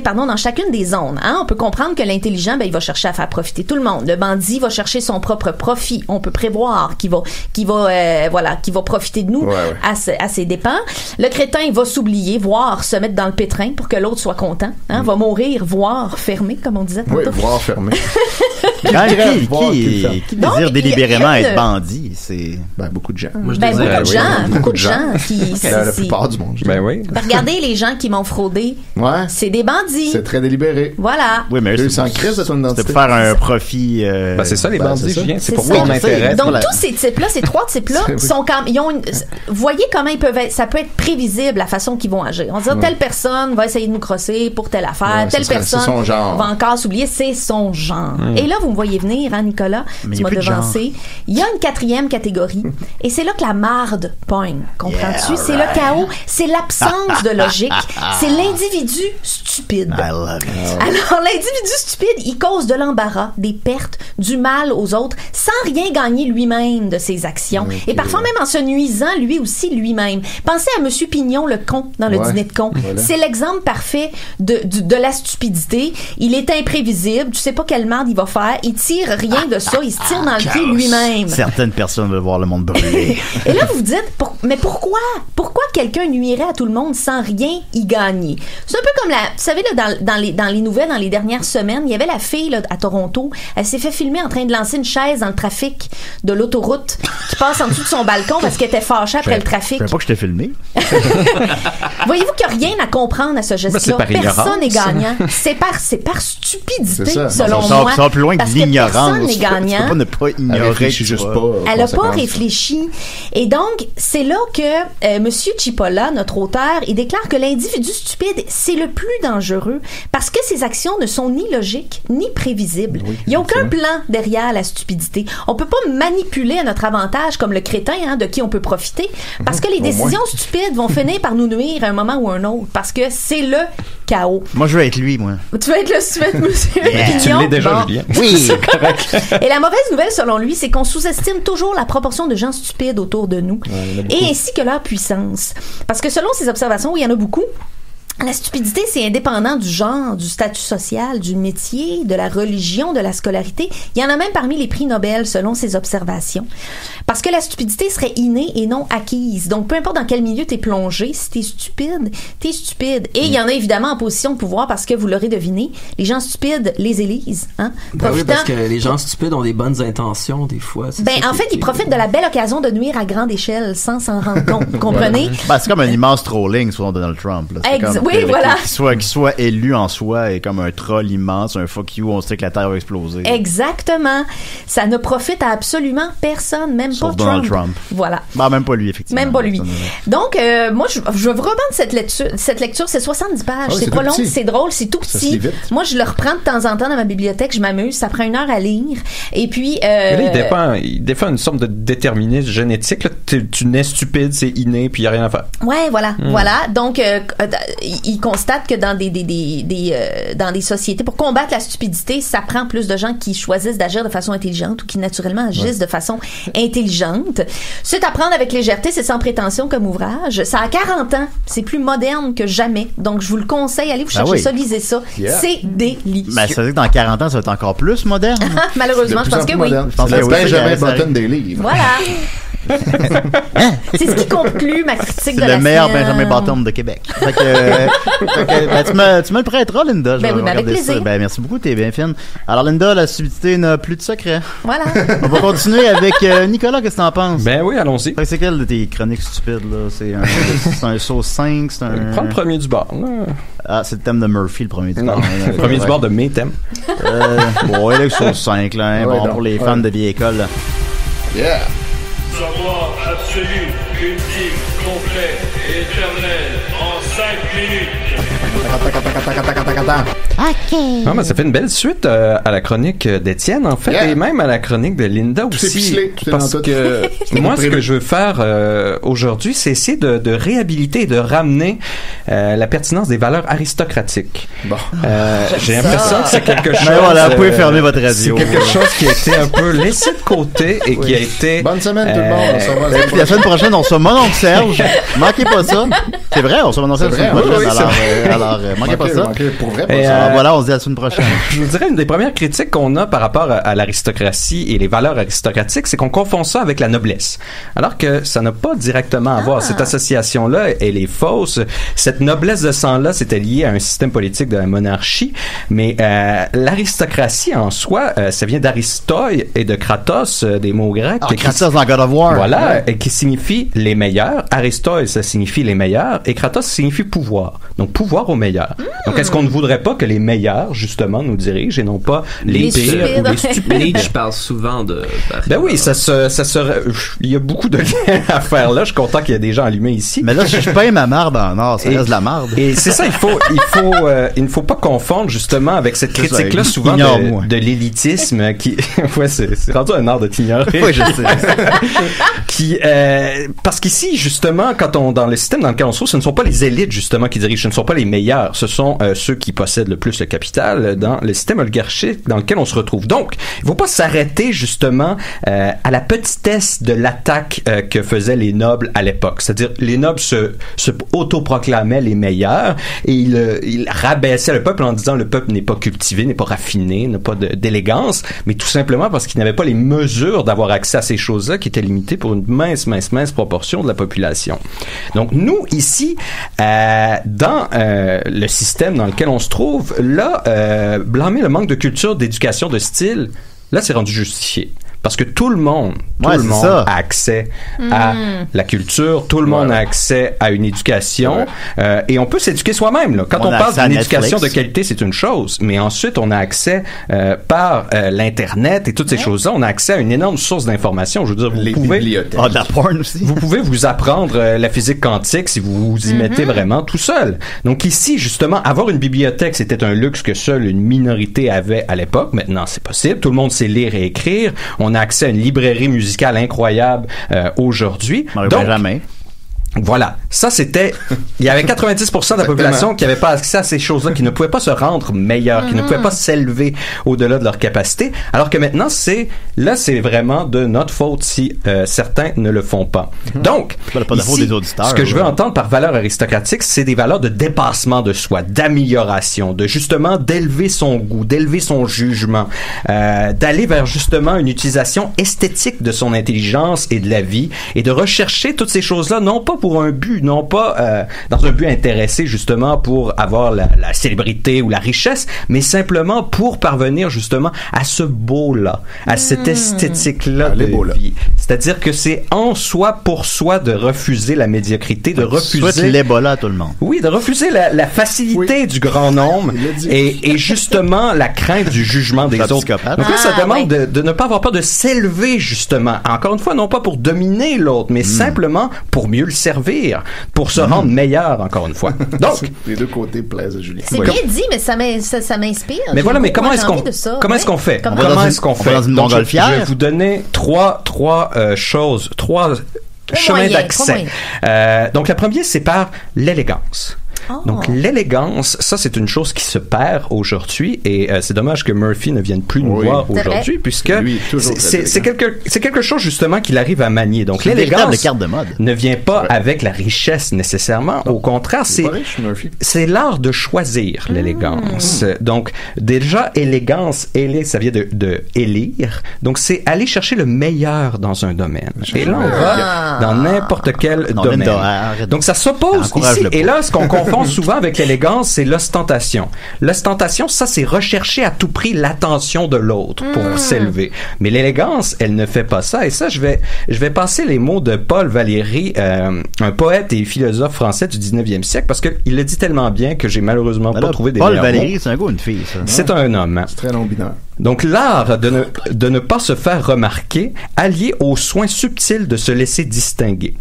dans chacune des zones. On peut comprendre que l'intelligent, il va chercher à faire profiter tout le monde. Le bandit va chercher son propre profit. On peut prévoir qu'il va profiter de nous à ses dépens. Le crétin, il va s'oublier, voire se mettre dans le pétrin pour que l'autre soit content. Va mourir, voire fermer, comme on disait tantôt. Oui, voire fermer. Qui désire délibérément être bandit? C'est beaucoup de gens. Beaucoup de gens qui... La plupart du monde. Ben oui. Regardez les gens qui m'ont fraudé. C'est des bandits. C'est très délibéré. Voilà. Oui, mais c'est en crise de ton identité. C'est pour faire un profit. C'est ça, les bandits, Julien. C'est pour ça. ton intérêt. Donc, tous ces types-là, ces trois types-là, sont voyez comment ça peut être prévisible, la façon qu'ils vont agir. On dit, telle personne va essayer de nous crosser pour telle affaire, telle personne va encore s'oublier, c'est son genre. Et là, vous me voyez venir, Nicolas, tu m'as devancé. Il y a une quatrième catégorie, et c'est là que la marde pogne. Comprends-tu? C'est le chaos, c'est l'absence de logique, c'est l'individu stupide. Alors, l'individu stupide, il cause de l'embarras, des pertes, du mal aux autres, sans rien gagner lui-même de ses actions. Et parfois même en se nuisant lui-même. Pensez à Monsieur Pignon, le con, dans le dîner de con. Voilà. C'est l'exemple parfait de la stupidité. Il est imprévisible. Tu sais pas quelle merde il va faire. Il tire rien de ça. Il se tire dans le pied lui-même. Certaines personnes veulent voir le monde brûler. Et là, vous vous dites, mais pourquoi? Pourquoi quelqu'un nuirait à tout le monde sans rien y gagner? C'est un peu comme vous savez, là, dans les nouvelles, dans les dernières semaines, il y avait la fille, là, à Toronto. Elle s'est fait filmer en train de lancer une chaise dans le trafic de l'autoroute qui passe en dessous de son balcon parce qu'elle était fâchée après le trafic. Je savais pas que je t'ai filmé. Voyez-vous qu'il n'y a rien à comprendre à ce geste-là. Personne n'est gagnant. C'est par stupidité, selon moi. Ça va plus loin que l'ignorance. Personne n'est gagnant. Tu peux pas ne pas ignorer. Elle n'a pas réfléchi. Et donc, c'est là que Monsieur Chipola, notre auteur, il déclare que l'individu stupide, c'est le plus dangereux parce que ses actions ne sont ni logiques ni prévisibles. Il n'y a aucun plan derrière la stupidité. On peut pas manipuler à notre avantage comme le crétin, de qui on peut profiter, parce que les décisions stupides vont finir par nous nuire à un moment ou à un autre, parce que c'est le chaos. Moi, je veux être lui, moi. Tu veux être le stupide, monsieur Pignon? Tu l'es déjà, Julien. Oui, c'est correct. Et la mauvaise nouvelle, selon lui, c'est qu'on sous-estime toujours la proportion de gens stupides autour de nous, et ainsi que leur puissance. Parce que selon ses observations, il y en a beaucoup, la stupidité, c'est indépendant du genre, du statut social, du métier, de la religion, de la scolarité. Il y en a même parmi les prix Nobel, selon ses observations. Parce que la stupidité serait innée et non acquise. Donc, peu importe dans quel milieu t'es plongé, si t'es stupide, t'es stupide. Et il y en a évidemment en position de pouvoir parce que, vous l'aurez deviné, les gens stupides les élisent. Oui, parce que les gens stupides ont des bonnes intentions, des fois. En fait, ils profitent de la belle occasion de nuire à grande échelle sans s'en rendre compte. Vous comprenez? C'est comme un immense trolling selon Donald Trump. Oui, voilà. Qu'il soit élu en soi est comme un troll immense, un fuck you, on sait que la Terre va exploser. Exactement. Ça ne profite à absolument personne, même sauf pas Donald Trump. Voilà. Même pas lui, effectivement. Même pas lui. Donc, moi, je veux reprendre cette lecture. C'est 70 pages. C'est pas long, c'est drôle, c'est tout petit. Moi, je le reprends de temps en temps dans ma bibliothèque, je m'amuse. Ça prend 1 heure à lire. Et puis... Mais là, il défend une sorte de déterminisme génétique. Là. Tu nais stupide, c'est inné, puis il n'y a rien à faire. Ouais, voilà. Voilà. Donc, il constate que dans dans des sociétés, pour combattre la stupidité, ça prend plus de gens qui choisissent d'agir de façon intelligente ou qui naturellement agissent de façon intelligente. C'est à prendre avec légèreté, c'est sans prétention comme ouvrage. Ça a 40 ans, c'est plus moderne que jamais. Donc je vous le conseille, allez vous chercher ça, lisez ça. C'est délicieux. Ben, ça veut dire que dans 40 ans, ça va être encore plus moderne. Malheureusement, je pense que oui. C'est le Benjamin Button des livres. Voilà. C'est ce qui conclut ma critique de la semaine. C'est le meilleur semaine. Benjamin Button de Québec. Fait que, ben, tu me le prêteras, Linda. Ben oui, avec plaisir. Ça. Ben, merci beaucoup, t'es bien fine. Alors, Linda, la stupidité n'a plus de secret. Voilà. On va continuer avec Nicolas, qu'est-ce que t'en penses? Ben oui, allons-y. Fait que c'est quelle de tes chroniques stupides, là? C'est un sauce 5, c'est un... Prends le premier du bord, là. Ah, c'est le thème de Murphy, le premier du bord. Le premier du bord de mes thèmes. Bon, il est sauce 5, là, hein, bon, pour les fans de vieille école, là. Yeah! Savoir absolu, ultime, complet et éternel en 5 minutes. OK. Non, mais ça fait une belle suite à la chronique d'Étienne, en fait, et même à la chronique de Linda aussi. Parce que moi, ce que je veux faire aujourd'hui, c'est essayer de réhabiliter et de ramener la pertinence des valeurs aristocratiques. Bon. J'ai l'impression que c'est quelque chose... Mais voilà, vous pouvez fermer votre radio. C'est quelque chose qui a été un peu laissé de côté et qui a été... Bonne semaine, tout le monde. On se revoit Et puis la semaine prochaine, on se revoit mon oncle Serge. Manquez pas ça. C'est vrai, on se revoit mon oncle Serge la semaine prochaine. Alors, manquez pas ça. Pour vrai, et voilà, on se dit à la semaine prochaine. Je vous dirais, une des premières critiques qu'on a par rapport à l'aristocratie et les valeurs aristocratiques, c'est qu'on confond ça avec la noblesse. Alors que ça n'a pas directement à voir. Cette association-là, elle est fausse. Cette noblesse de sang-là, c'était lié à un système politique de la monarchie. Mais l'aristocratie en soi, ça vient d'Aristoi et de Kratos, des mots grecs. Kratos dans God of War. Voilà, et qui signifie les meilleurs. Aristoi, ça signifie les meilleurs. Et Kratos signifie pouvoir. Donc, pouvoir aux meilleurs. Donc, est-ce qu'on ne voudrait pas que les meilleurs, justement, nous dirigent et non pas les pires ou les stupides? Nietzsche parle souvent de... Ben oui, ça serait... Il y a beaucoup de liens à faire là. Je suis content qu'il y ait des gens allumés ici. Mais là, si je paye ma marde en or, ça reste de la marde. Et c'est ça, il ne faut pas confondre, justement avec cette critique-là souvent de l'élitisme qui... ouais, c'est rendu un art de t'ignorer. Oui, je sais. Parce qu'ici, justement, dans le système dans lequel on se trouve, ce ne sont pas les élites, justement, qui dirigent, ce ne sont pas les meilleurs, ce sont ceux qui possèdent le plus le capital dans le système oligarchique dans lequel on se retrouve. Donc, il ne faut pas s'arrêter, justement, à la petitesse de l'attaque que faisaient les nobles à l'époque. C'est-à-dire, les nobles se autoproclamaient les meilleurs et ils rabaissaient le peuple en disant le peuple n'est pas cultivé, n'est pas raffiné, n'a pas d'élégance, mais tout simplement parce qu'ils n'avaient pas les mesures d'avoir accès à ces choses-là qui étaient limitées pour une mince proportion de la population. Donc, nous, ici, dans le système dans lequel on se trouve, là, blâmer le manque de culture, d'éducation, de style, là, c'est rendu justifié. Parce que tout le monde a accès à la culture, tout le monde a accès à une éducation, et on peut s'éduquer soi-même. Là. Quand on parle d'une éducation de qualité, c'est une chose, mais ensuite on a accès par l'Internet et toutes ces choses-là, on a accès à une énorme source d'informations. Je veux dire, vous pouvez... bibliothèques. De la porn aussi. Vous pouvez vous apprendre la physique quantique si vous vous y mettez vraiment tout seul. Donc ici, justement, avoir une bibliothèque, c'était un luxe que seule une minorité avait à l'époque. Maintenant, c'est possible. Tout le monde sait lire et écrire. On a accès à une librairie musicale incroyable aujourd'hui. Donc, jamais. Voilà. Ça, c'était... Il y avait 90% de la population qui n'avait pas accès à ces choses-là, qui ne pouvaient pas se rendre meilleurs, qui ne pouvaient pas s'élever au-delà de leur capacité. Alors que maintenant, c'est vraiment de notre faute si certains ne le font pas. Donc, ici, ce que je veux entendre par valeur aristocratique, c'est des valeurs de dépassement de soi, d'amélioration, de justement d'élever son goût, d'élever son jugement, d'aller vers justement une utilisation esthétique de son intelligence et de la vie, et de rechercher toutes ces choses-là, non pas pour un but, non pas dans un but intéressé justement pour avoir la célébrité ou la richesse, mais simplement pour parvenir justement à ce beau-là, à cette esthétique-là de vie. C'est-à-dire que c'est en soi pour soi de refuser la médiocrité, de refuser l'Ebola à tout le monde. Oui, de refuser la facilité du grand nombre et justement la crainte du jugement des autres. Donc là, ça demande de ne pas avoir peur de s'élever justement. Encore une fois, non pas pour dominer l'autre, mais simplement pour mieux le servir, pour se rendre meilleur, encore une fois. Donc, les deux côtés plaisent à Julien. C'est bien dit, mais ça m'inspire. Mais voilà, mais comment est-ce qu'on fait? Comment est-ce qu'on fait? Donc, je vais vous donner trois chemins d'accès. Donc, la première, c'est par l'élégance. Donc l'élégance, ça c'est une chose qui se perd aujourd'hui et c'est dommage que Murphy ne vienne plus nous voir aujourd'hui puisque c'est quelque chose justement qu'il arrive à manier. Donc l'élégance carte de mode ne vient pas avec la richesse nécessairement. Au contraire, c'est l'art de choisir l'élégance. Donc déjà élégance, ça vient de élire. Donc c'est aller chercher le meilleur dans un domaine. Et là on va dans n'importe quel domaine. Donc ça s'oppose ici. Et là ce qu'on confond souvent avec l'élégance, c'est l'ostentation. L'ostentation, ça c'est rechercher à tout prix l'attention de l'autre pour s'élever. Mais l'élégance, elle ne fait pas ça. Et ça, je vais passer les mots de Paul Valéry, un poète et philosophe français du 19e siècle, parce qu'il le dit tellement bien que j'ai malheureusement pas trouvé des meilleurs mots. Paul Valéry, c'est un gars ou une fille, ça? C'est un homme. C'est très non-binaire. Donc l'art de ne pas se faire remarquer, allié au soin subtil de se laisser distinguer.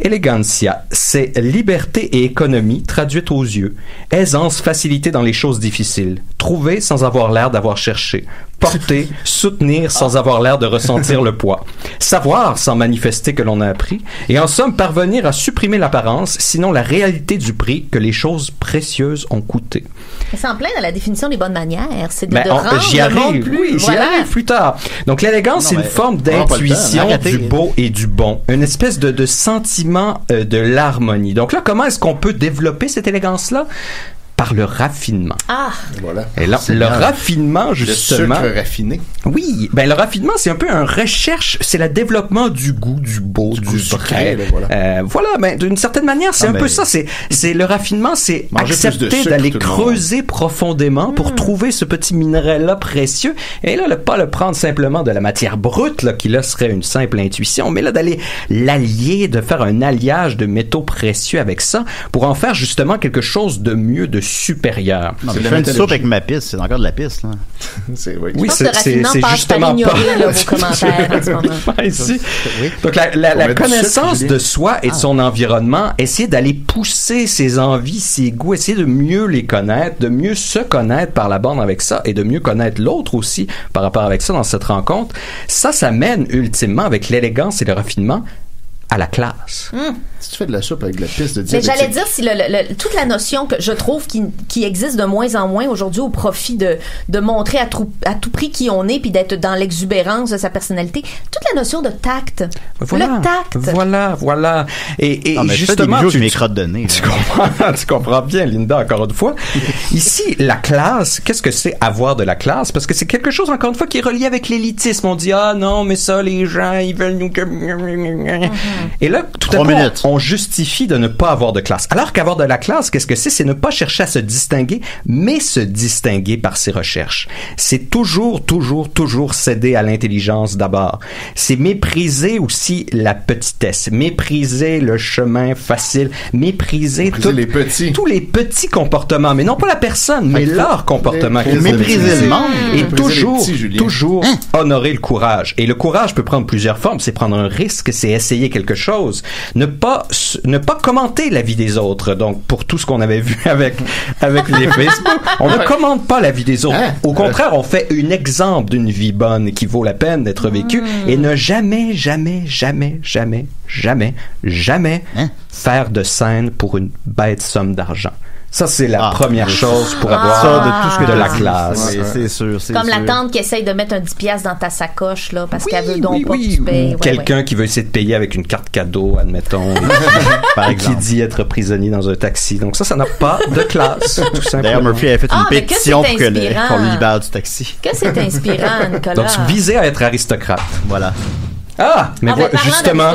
Elegancia, c'est liberté et économie traduites aux yeux. Aisance, facilité dans les choses difficiles. Trouver sans avoir l'air d'avoir cherché. Porter, soutenir sans avoir l'air de ressentir le poids. Savoir sans manifester que l'on a appris. Et en somme, parvenir à supprimer l'apparence, sinon la réalité du prix que les choses précieuses ont coûté. C'est en plein dans la définition des bonnes manières. C'est de rendre j'y le monde arrive, plus... j'y arrive plus tard. Donc l'élégance, c'est une forme d'intuition du beau et du bon. Une espèce de sentiment de l'harmonie. Donc là, comment est-ce qu'on peut développer cette élégance-là? Par le raffinement. Ah! Voilà. Et là, le raffinement, justement. Le sucre raffiné. Oui. Ben, le raffinement, c'est un peu un recherche, c'est le développement du goût, du beau, du vrai. Voilà. Ben, d'une certaine manière, c'est un peu ça. C'est le raffinement, c'est accepter d'aller creuser profondément pour trouver ce petit minerai-là précieux. Et là, pas le prendre simplement de la matière brute, là, qui là serait une simple intuition, mais là, d'aller l'allier, de faire un alliage de métaux précieux avec ça pour en faire justement quelque chose de mieux, de supérieur. Non, mais je fais une soupe avec ma piste, c'est encore de la piste, là. Oui, c'est justement pas vos commentaires en ce moment. Ici. Donc la connaissance de soi et de son environnement, essayer d'aller pousser ses envies, ses goûts, essayer de mieux les connaître, de mieux se connaître par la bande avec ça et de mieux connaître l'autre aussi par rapport avec ça dans cette rencontre, ça mène ultimement avec l'élégance et le raffinement à la classe. Si tu fais de la soupe avec de la piste de mais diabétique... j'allais dire, si toute la notion que je trouve qui existe de moins en moins aujourd'hui au profit de montrer à tout prix qui on est puis d'être dans l'exubérance de sa personnalité, toute la notion de tact. Voilà, le tact. Voilà. Et non, mais justement, tu comprends bien, Linda, encore une fois. Ici, la classe, qu'est-ce que c'est avoir de la classe? Parce que c'est quelque chose, encore une fois, qui est relié avec l'élitisme. On dit, ah non, mais ça, les gens, ils veulent nous... Et là, tout à coup, on justifie de ne pas avoir de classe. Alors qu'avoir de la classe, qu'est-ce que c'est? C'est ne pas chercher à se distinguer, mais se distinguer par ses recherches. C'est toujours céder à l'intelligence d'abord. C'est mépriser aussi la petitesse, mépriser le chemin facile, mépriser tous les petits comportements, mais non pas la personne, mais leur comportement. Mépriser le monde. Et toujours honorer le courage. Et le courage peut prendre plusieurs formes. C'est prendre un risque, c'est essayer quelque chose. Ne pas commenter la vie des autres. Donc, pour tout ce qu'on avait vu avec les Facebook, on ne commente pas la vie des autres. Au contraire, on fait un exemple d'une vie bonne qui vaut la peine d'être vécue et ne jamais faire de scène pour une bête somme d'argent. Ça, c'est la première chose pour avoir ça de tout ce que de la classe. Oui, c'est sûr. Comme la tante qui essaye de mettre un 10$ dans ta sacoche, là, parce qu'elle veut donc pas que tu payes. Quelqu'un qui veut essayer de payer avec une carte cadeau, admettons, par exemple, qui dit être prisonnier dans un taxi. Donc ça n'a pas de classe, tout simplement. D'ailleurs, Murphy avait fait une pétition pour qu'on le libère du taxi. Que c'est inspirant, Nicolas. Donc, viser à être aristocrate. Voilà. Mais justement,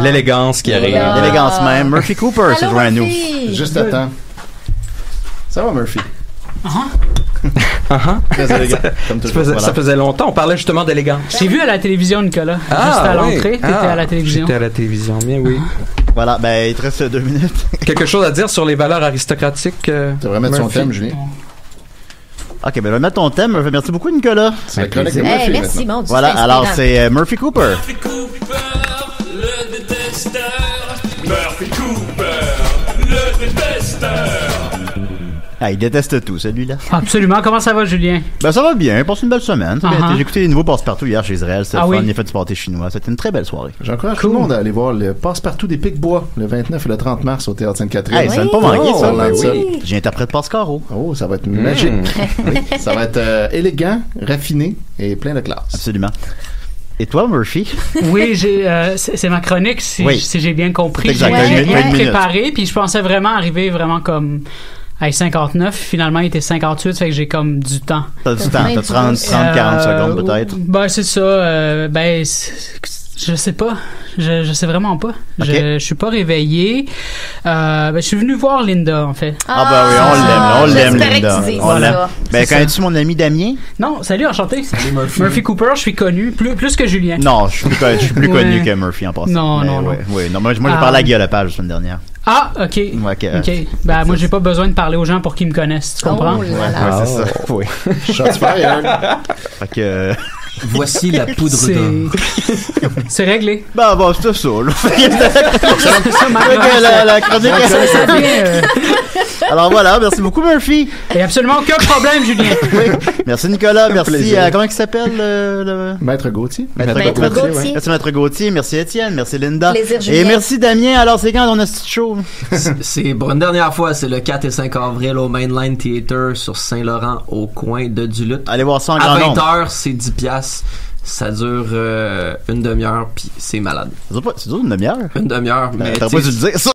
l'élégance qui arrive. L'élégance même. Murphy Cooper se joint à nous. Juste à temps. Ça va, Murphy? Très élégant. Ça faisait longtemps. On parlait justement d'élégance. J'ai vu à la télévision, Nicolas. Juste à l'entrée. T'étais à la télévision. J'étais à la télévision, bien oui. Voilà, ben il te reste 2 minutes. Quelque chose à dire sur les valeurs aristocratiques? Tu devrais mettre son thème, Julien. Ok, ben on va mettre ton thème. Merci beaucoup, Nicolas. C'est la chronique de Murphy. Merci, mon Dieu. Voilà, alors c'est Murphy Cooper. Murphy Cooper, le détesteur. Murphy Cooper, le détesteur. Ah, il déteste tout, celui-là. Absolument. Comment ça va, Julien? Ben, ça va bien. Passe une belle semaine. J'ai écouté les nouveaux Passe-Partout hier chez Israël. C'était fun. Oui? Il a fait du pâté chinois. C'était une très belle soirée. J'encourage tout le monde à aller voir le Passe-Partout des Pic-Bois le 29 et le 30 mars au Théâtre Sainte-Catherine. Hey, ça ne pas manquer, ça. Oui. J'interprète Pascaro. Oh, ça va être magique. Oui. Ça va être élégant, raffiné et plein de classe. Absolument. Et toi, Murphy? Oui, c'est ma chronique, si j'ai bien compris. Exact. J'ai bien préparé, puis je pensais vraiment arriver vraiment comme à 59. Finalement, il était 58, fait que j'ai comme du temps. T'as du temps, t'as 30, 40 secondes peut-être? Ben, c'est ça. Je sais pas. Je sais vraiment pas. Okay. Je suis pas réveillé. Je suis venu voir Linda, en fait. On l'aime, Linda. On l'aime. Ben, connais-tu mon ami Damien? Non, salut, enchanté. Salut, Murphy Cooper, je suis connu, plus que Julien. Non, je suis plus connu que Murphy en passant. Non. Moi, j'ai parlé à Guy Lepage la semaine dernière. Ah, ok. Ok. Ben, moi, j'ai pas besoin de parler aux gens pour qu'ils me connaissent. Tu comprends? Ouais, c'est ça. Oui. Shots fired. Fait que... Voici la poudre d'or. C'est réglé. Bah, c'est ça, là. C'est ça, ma la chronique. Alors voilà, merci beaucoup, Murphy. Et absolument aucun problème, Julien. Oui. Merci, Nicolas. Merci. Comment il s'appelle, le... Maître Gauthier. Maître Gauthier. Merci, Maître Gauthier. Merci, Étienne. Merci, Linda. Plaisir, Julien. Et merci, Damien. Alors, c'est quand on a ce show? C'est pour une dernière fois, c'est le 4 et 5 avril au Mainline Theater sur Saint-Laurent, au coin de Duluth. Allez voir ça en grand nombre. À 20h, c'est 10$. Ça dure une demi-heure, puis c'est malade. Ça dure une demi-heure? Une demi-heure, mais... T'as pas dû le dire, ça!